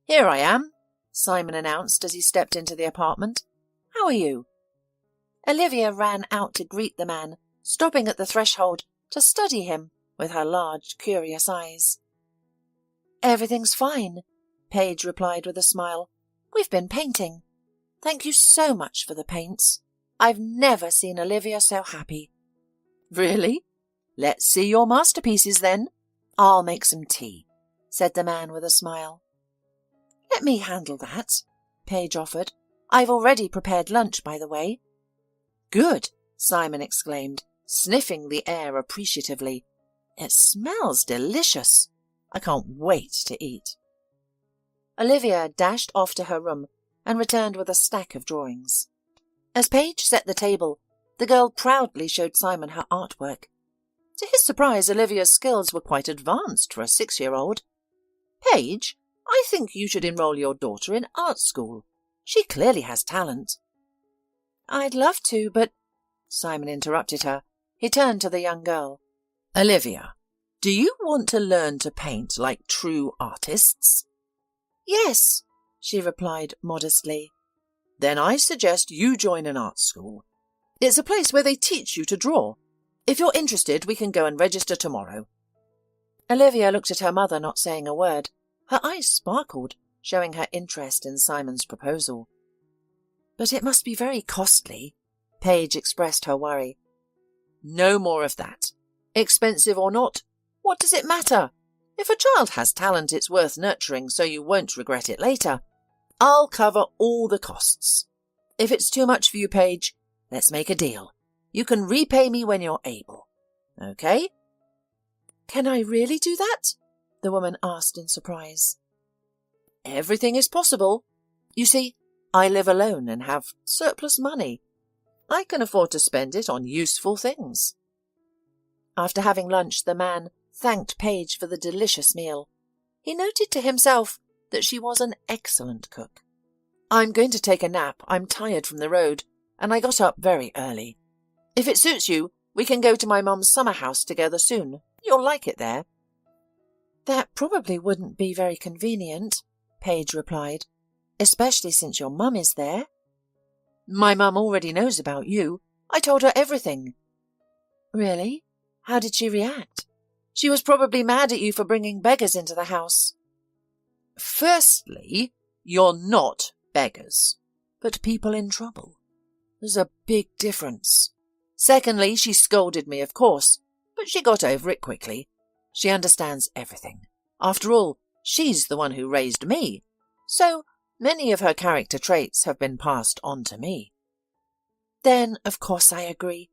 "Here I am," Simon announced as he stepped into the apartment. "How are you?" Olivia ran out to greet the man, stopping at the threshold to study him with her large, curious eyes. "Everything's fine," Paige replied with a smile. "We've been painting. Thank you so much for the paints. I've never seen Olivia so happy." "Really? Let's see your masterpieces then. I'll make some tea," said the man with a smile. "Let me handle that," Paige offered. "I've already prepared lunch, by the way." "Good," Simon exclaimed, sniffing the air appreciatively. "It smells delicious. I can't wait to eat." Olivia dashed off to her room and returned with a stack of drawings. As Paige set the table, the girl proudly showed Simon her artwork. To his surprise, Olivia's skills were quite advanced for a 6-year-old. "Paige, I think you should enroll your daughter in art school. She clearly has talent." "I'd love to, but—" Simon interrupted her. He turned to the young girl. "Olivia, do you want to learn to paint like true artists?" "Yes," she replied modestly. "Then I suggest you join an art school. It's a place where they teach you to draw. If you're interested, we can go and register tomorrow." Olivia looked at her mother, not saying a word. Her eyes sparkled, showing her interest in Simon's proposal. "But it must be very costly," Paige expressed her worry. "No more of that. Expensive or not, what does it matter? If a child has talent, it's worth nurturing so you won't regret it later. I'll cover all the costs. If it's too much for you, Paige, let's make a deal. You can repay me when you're able. Okay?" "Can I really do that?" the woman asked in surprise. "Everything is possible. You see, I live alone and have surplus money. I can afford to spend it on useful things." After having lunch, the man thanked Paige for the delicious meal. He noted to himself that she was an excellent cook. "I'm going to take a nap. I'm tired from the road, and I got up very early. If it suits you, we can go to my mum's summer house together soon. You'll like it there." "That probably wouldn't be very convenient," Paige replied, "especially since your mum is there." "My mum already knows about you. I told her everything." "Really? How did she react?" "She was probably mad at you for bringing beggars into the house." "Firstly, you're not beggars, but people in trouble. There's a big difference. Secondly, she scolded me, of course, but she got over it quickly. She understands everything. After all, she's the one who raised me, so many of her character traits have been passed on to me." "Then, of course, I agree.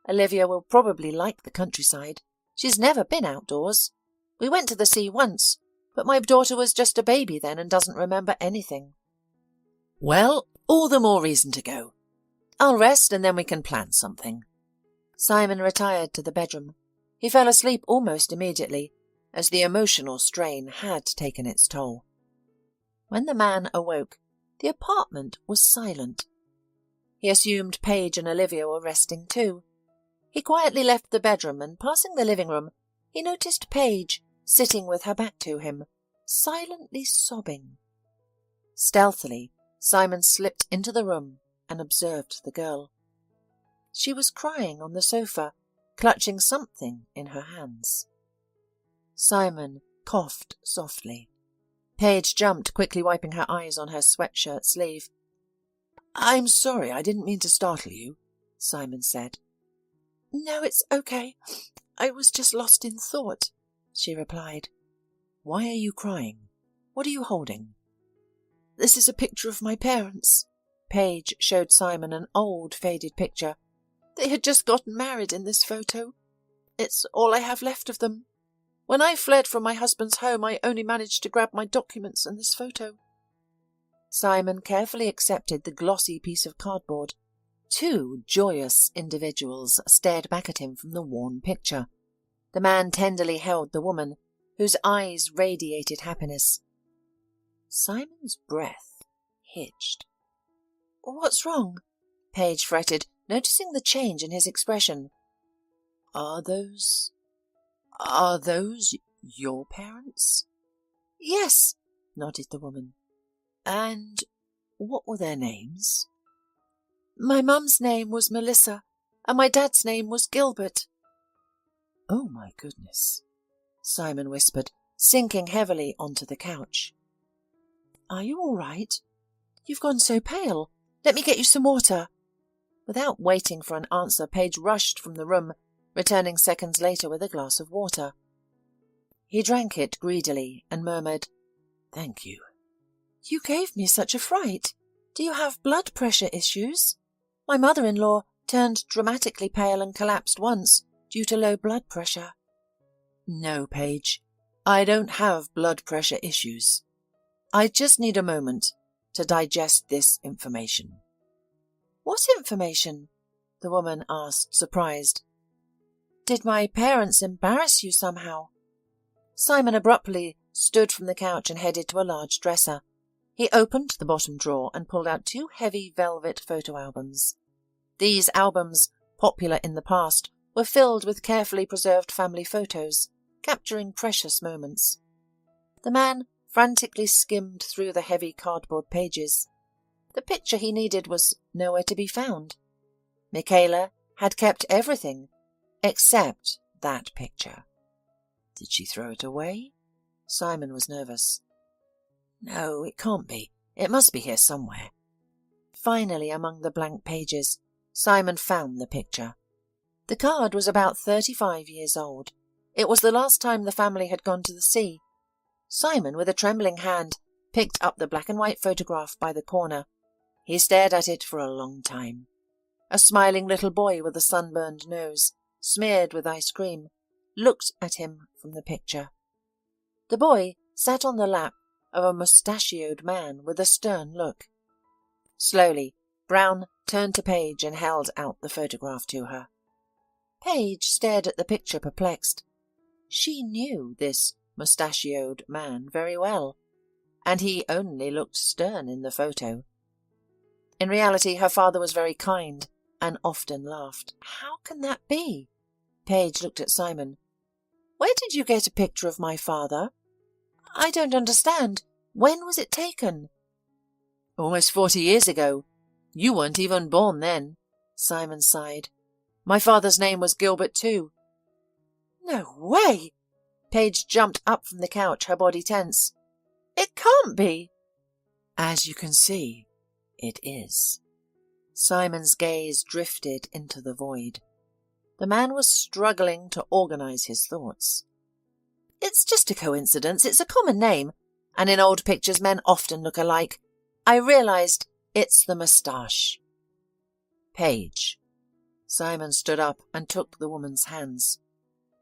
Olivia will probably like the countryside. She's never been outdoors. We went to the sea once, but my daughter was just a baby then and doesn't remember anything." "Well, all the more reason to go. I'll rest and then we can plan something." Simon retired to the bedroom. He fell asleep almost immediately, as the emotional strain had taken its toll. When the man awoke, the apartment was silent. He assumed Paige and Olivia were resting too. He quietly left the bedroom and, passing the living room, he noticed Paige sitting with her back to him, silently sobbing. Stealthily, Simon slipped into the room and observed the girl. She was crying on the sofa, clutching something in her hands. Simon coughed softly. Paige jumped, quickly wiping her eyes on her sweatshirt sleeve. "I'm sorry, I didn't mean to startle you," Simon said. "No, it's okay. I was just lost in thought," she replied. "Why are you crying? What are you holding?" "This is a picture of my parents." Paige showed Simon an old, faded picture. "They had just gotten married in this photo. It's all I have left of them. When I fled from my husband's home, I only managed to grab my documents and this photo." Simon carefully accepted the glossy piece of cardboard. Two joyous individuals stared back at him from the worn picture. The man tenderly held the woman, whose eyes radiated happiness. Simon's breath hitched. "What's wrong?" Paige fretted, noticing the change in his expression. Are those your parents?" "Yes," nodded the woman. "And what were their names?" "My mum's name was Melissa, and my dad's name was Gilbert." "Oh, my goodness," Simon whispered, sinking heavily onto the couch. "Are you all right? You've gone so pale. Let me get you some water." Without waiting for an answer, Paige rushed from the room, returning seconds later with a glass of water. He drank it greedily and murmured, "Thank you." "You gave me such a fright. Do you have blood pressure issues?" My mother-in-law turned dramatically pale and collapsed once due to low blood pressure. "No, Paige, I don't have blood pressure issues. I just need a moment to digest this information." "What information?" the woman asked, surprised. "Did my parents embarrass you somehow?" Simon abruptly stood from the couch and headed to a large dresser. He opened the bottom drawer and pulled out two heavy velvet photo albums. These albums, popular in the past, were filled with carefully preserved family photos, capturing precious moments. The man frantically skimmed through the heavy cardboard pages. The picture he needed was nowhere to be found. Michaela had kept everything except that picture. Did she throw it away? Simon was nervous. No, it can't be. It must be here somewhere. Finally, among the blank pages, Simon found the picture. The card was about 35 years old. It was the last time the family had gone to the sea. Simon, with a trembling hand, picked up the black and white photograph by the corner. He stared at it for a long time. A smiling little boy with a sunburned nose, smeared with ice cream, looked at him from the picture. The boy sat on the lap of a mustachioed man with a stern look. Slowly, Brown turned to Paige and held out the photograph to her. Paige stared at the picture, perplexed. She knew this mustachioed man very well, and he only looked stern in the photo. In reality, her father was very kind and often laughed. How can that be? Paige looked at Simon. Where did you get a picture of my father? I don't understand. When was it taken? Almost 40 years ago. You weren't even born then, Simon sighed. My father's name was Gilbert too. No way! Paige jumped up from the couch, her body tense. It can't be. As you can see, it is. Simon's gaze drifted into the void. The man was struggling to organize his thoughts. It's just a coincidence. It's a common name, and in old pictures men often look alike. I realized it's the moustache. Paige. Simon stood up and took the woman's hands.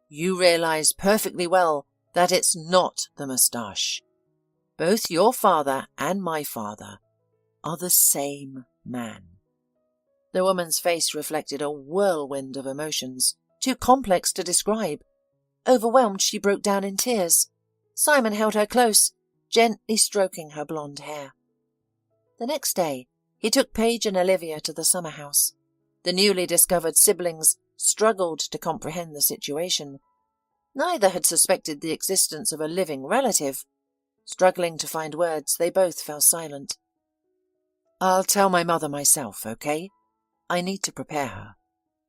You realize perfectly well that it's not the moustache. Both your father and my father are the same man. The woman's face reflected a whirlwind of emotions, too complex to describe. Overwhelmed, she broke down in tears. Simon held her close, gently stroking her blonde hair. The next day, he took Paige and Olivia to the summer house. The newly discovered siblings struggled to comprehend the situation. Neither had suspected the existence of a living relative. Struggling to find words, they both fell silent. I'll tell my mother myself, okay? I need to prepare her.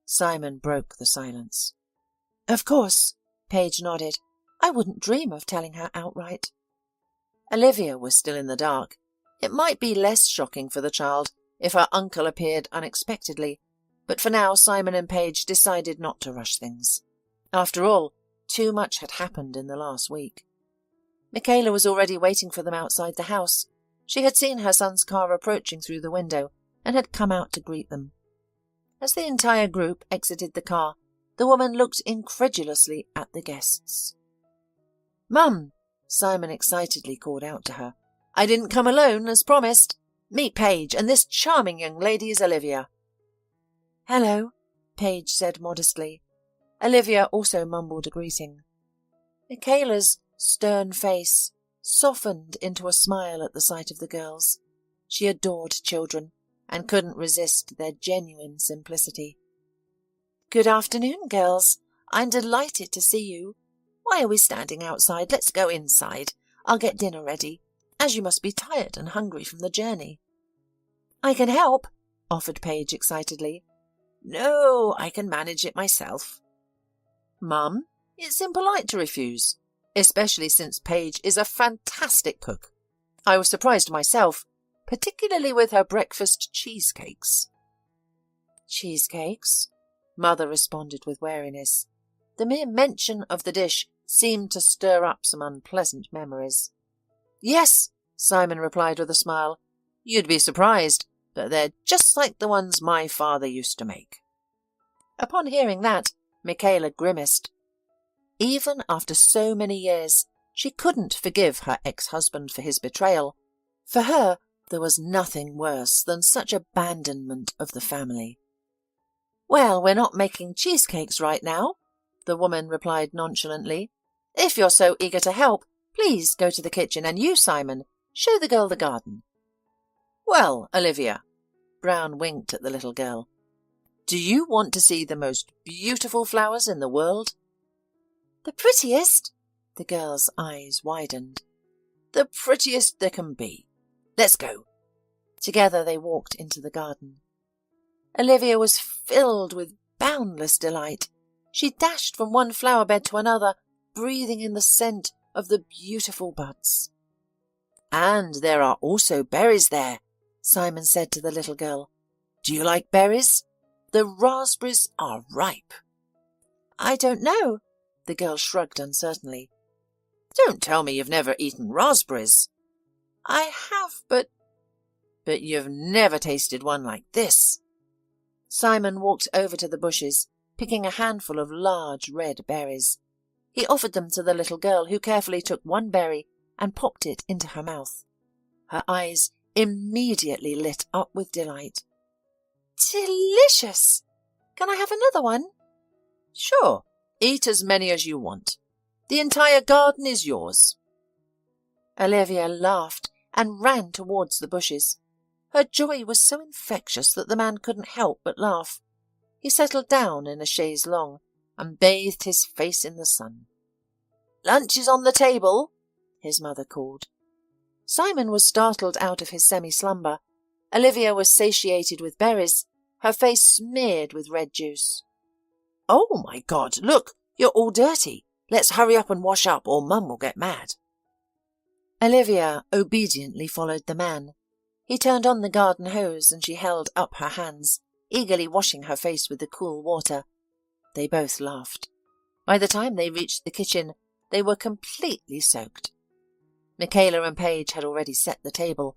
Simon broke the silence. Of course, Paige nodded. I wouldn't dream of telling her outright. Olivia was still in the dark. It might be less shocking for the child if her uncle appeared unexpectedly, but for now Simon and Paige decided not to rush things. After all, too much had happened in the last week. Michaela was already waiting for them outside the house. She had seen her son's car approaching through the window and had come out to greet them. As the entire group exited the car, the woman looked incredulously at the guests. Mum, Simon excitedly called out to her. I didn't come alone, as promised. Meet Paige, and this charming young lady is Olivia. "Hello," Paige said modestly. Olivia also mumbled a greeting. Michaela's stern face softened into a smile at the sight of the girls. She adored children and couldn't resist their genuine simplicity. "Good afternoon, girls. I'm delighted to see you. Why are we standing outside? Let's go inside. I'll get dinner ready, as you must be tired and hungry from the journey." "I can help," offered Paige excitedly. "No, I can manage it myself." "Mum, it's impolite to refuse, especially since Paige is a fantastic cook. I was surprised myself, particularly with her breakfast cheesecakes." "Cheesecakes?" Mother responded with wariness. The mere mention of the dish seemed to stir up some unpleasant memories. "Yes," Simon replied with a smile. "You'd be surprised, but they're just like the ones my father used to make." Upon hearing that, Michaela grimaced. Even after so many years, she couldn't forgive her ex-husband for his betrayal. For her, there was nothing worse than such abandonment of the family. "Well, we're not making cheesecakes right now," the woman replied nonchalantly. "If you're so eager to help, please go to the kitchen, and you, Simon, show the girl the garden." "Well, Olivia," Brown winked at the little girl, "do you want to see the most beautiful flowers in the world?" "The prettiest?" The girl's eyes widened. "The prettiest there can be. Let's go." Together they walked into the garden. Olivia was filled with boundless delight. She dashed from one flower bed to another, breathing in the scent of the beautiful buds. "And there are also berries there," Simon said to the little girl. "Do you like berries? The raspberries are ripe." "I don't know," the girl shrugged uncertainly. "Don't tell me you've never eaten raspberries." "I have, but you've never tasted one like this." Simon walked over to the bushes, picking a handful of large red berries. He offered them to the little girl, who carefully took one berry and popped it into her mouth. Her eyes immediately lit up with delight. "Delicious! Can I have another one?" "Sure. Eat as many as you want. The entire garden is yours." Olivia laughed and ran towards the bushes. Her joy was so infectious that the man couldn't help but laugh. He settled down in a chaise longue and bathed his face in the sun. "Lunch is on the table," his mother called. Simon was startled out of his semi-slumber. Olivia was satiated with berries, her face smeared with red juice. "Oh, my God, look, you're all dirty. Let's hurry up and wash up, or Mum will get mad." Olivia obediently followed the man. He turned on the garden hose and she held up her hands, eagerly washing her face with the cool water. They both laughed. By the time they reached the kitchen, they were completely soaked. Michaela and Paige had already set the table.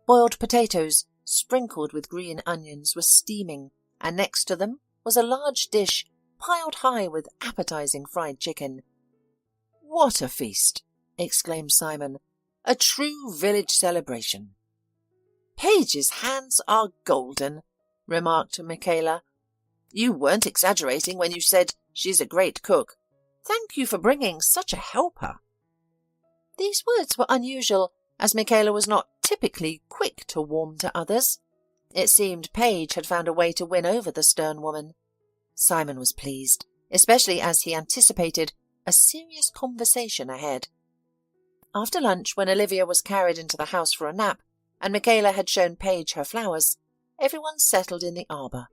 Boiled potatoes, sprinkled with green onions, were steaming, and next to them was a large dish piled high with appetizing fried chicken. "What a feast!" exclaimed Simon. "A true village celebration." "Paige's hands are golden," remarked Michaela. "You weren't exaggerating when you said she's a great cook. Thank you for bringing such a helper." These words were unusual, as Michaela was not typically quick to warm to others. It seemed Paige had found a way to win over the stern woman. Simon was pleased, especially as he anticipated a serious conversation ahead. After lunch, when Olivia was carried into the house for a nap, and Michaela had shown Paige her flowers, everyone settled in the arbour.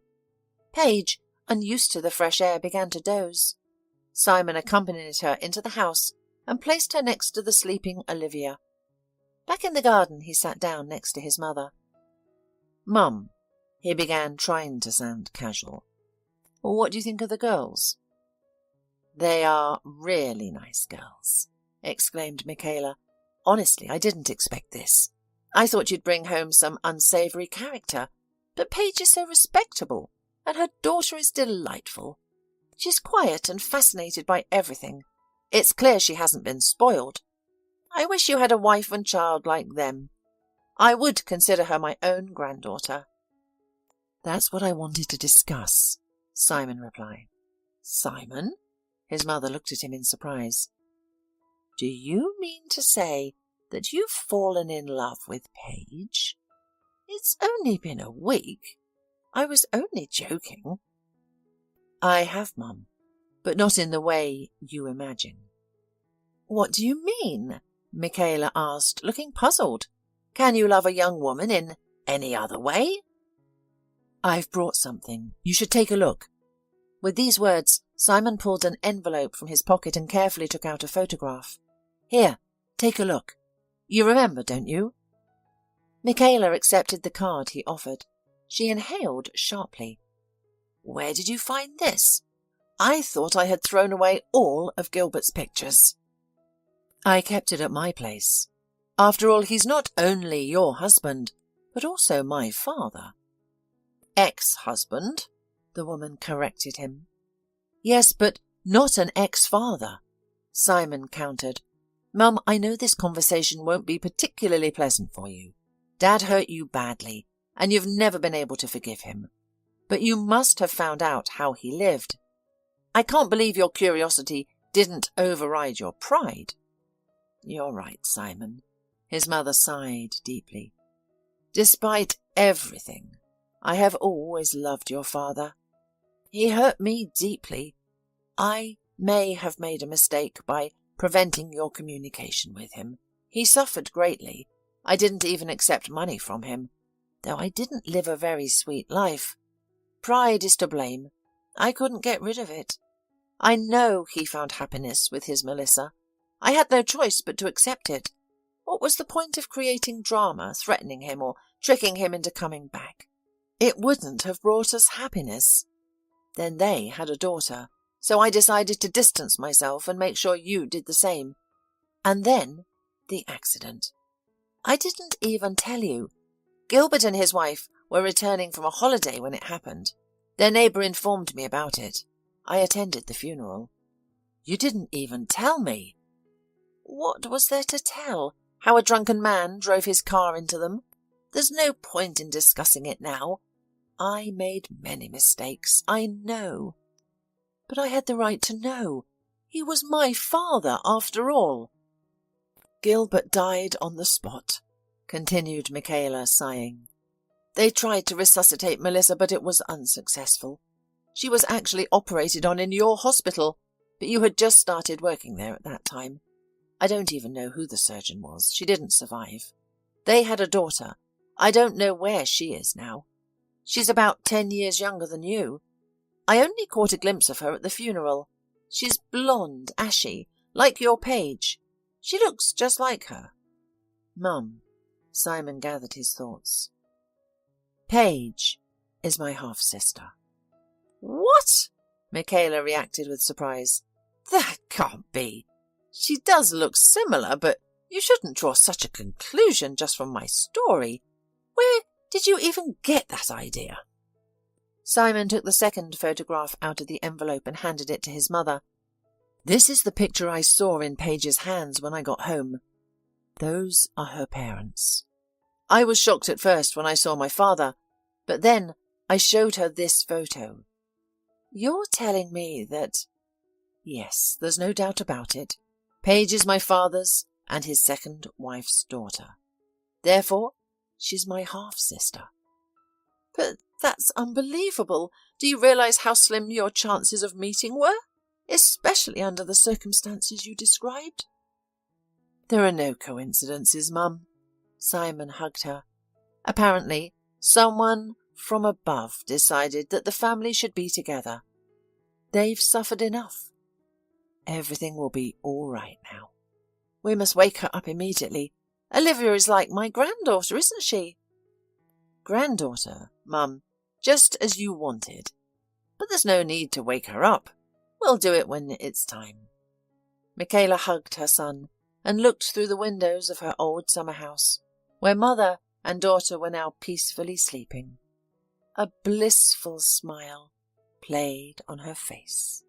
Paige, unused to the fresh air, began to doze. Simon accompanied her into the house and placed her next to the sleeping Olivia. Back in the garden, he sat down next to his mother. "Mum," he began, trying to sound casual, "what do you think of the girls?" "They are really nice girls," exclaimed Michaela. "Honestly, I didn't expect this. I thought you'd bring home some unsavoury character, but Paige is so respectable, and her daughter is delightful. She's quiet and fascinated by everything. It's clear she hasn't been spoiled. I wish you had a wife and child like them. I would consider her my own granddaughter." That's what I wanted to discuss, Simon replied. Simon? His mother looked at him in surprise. Do you mean to say that you've fallen in love with Paige? It's only been a week. I was only joking. I have, Mum, but not in the way you imagine. What do you mean? Michaela asked, looking puzzled. Can you love a young woman in any other way? I've brought something. You should take a look. With these words, Simon pulled an envelope from his pocket and carefully took out a photograph. Here, take a look. You remember, don't you? Michaela accepted the card he offered. She inhaled sharply. Where did you find this? I thought I had thrown away all of Gilbert's pictures. I kept it at my place. After all, he's not only your husband, but also my father. Ex-husband, the woman corrected him. Yes, but not an ex-father, Simon countered. Mum, I know this conversation won't be particularly pleasant for you. Dad hurt you badly, and you've never been able to forgive him. But you must have found out how he lived. I can't believe your curiosity didn't override your pride. You're right, Simon. His mother sighed deeply. Despite everything, I have always loved your father. He hurt me deeply. I may have made a mistake by preventing your communication with him. He suffered greatly. I didn't even accept money from him, though I didn't live a very sweet life. Pride is to blame. I couldn't get rid of it. I know he found happiness with his Melissa. I had no choice but to accept it. What was the point of creating drama, threatening him, or tricking him into coming back? It wouldn't have brought us happiness. Then they had a daughter, so I decided to distance myself and make sure you did the same. And then the accident. I didn't even tell you. Gilbert and his wife were returning from a holiday when it happened. Their neighbour informed me about it. I attended the funeral. You didn't even tell me. What was there to tell? How a drunken man drove his car into them? There's no point in discussing it now. I made many mistakes, I know. But I had the right to know. He was my father, after all. Gilbert died on the spot, continued Michaela, sighing. They tried to resuscitate Melissa, but it was unsuccessful. She was actually operated on in your hospital, but you had just started working there at that time. I don't even know who the surgeon was. She didn't survive. They had a daughter. I don't know where she is now. She's about 10 years younger than you. I only caught a glimpse of her at the funeral. She's blonde, ashy, like your Paige. She looks just like her. Mum, Simon gathered his thoughts. Paige is my half-sister. What? Michaela reacted with surprise. That can't be. She does look similar, but you shouldn't draw such a conclusion just from my story. Where did you even get that idea? Simon took the second photograph out of the envelope and handed it to his mother. This is the picture I saw in Paige's hands when I got home. Those are her parents. I was shocked at first when I saw my father, but then I showed her this photo. You're telling me that... Yes, there's no doubt about it. Paige is my father's and his second wife's daughter. Therefore, she's my half-sister. But that's unbelievable. Do you realize how slim your chances of meeting were? Especially under the circumstances you described? There are no coincidences, Mum. Simon hugged her. Apparently, someone from above decided that the family should be together. They've suffered enough. Everything will be all right now. We must wake her up immediately. Olivia is like my granddaughter, isn't she? Granddaughter, Mum, just as you wanted. But there's no need to wake her up. We'll do it when it's time. Michaela hugged her son and looked through the windows of her old summer house, where mother and daughter were now peacefully sleeping. A blissful smile played on her face.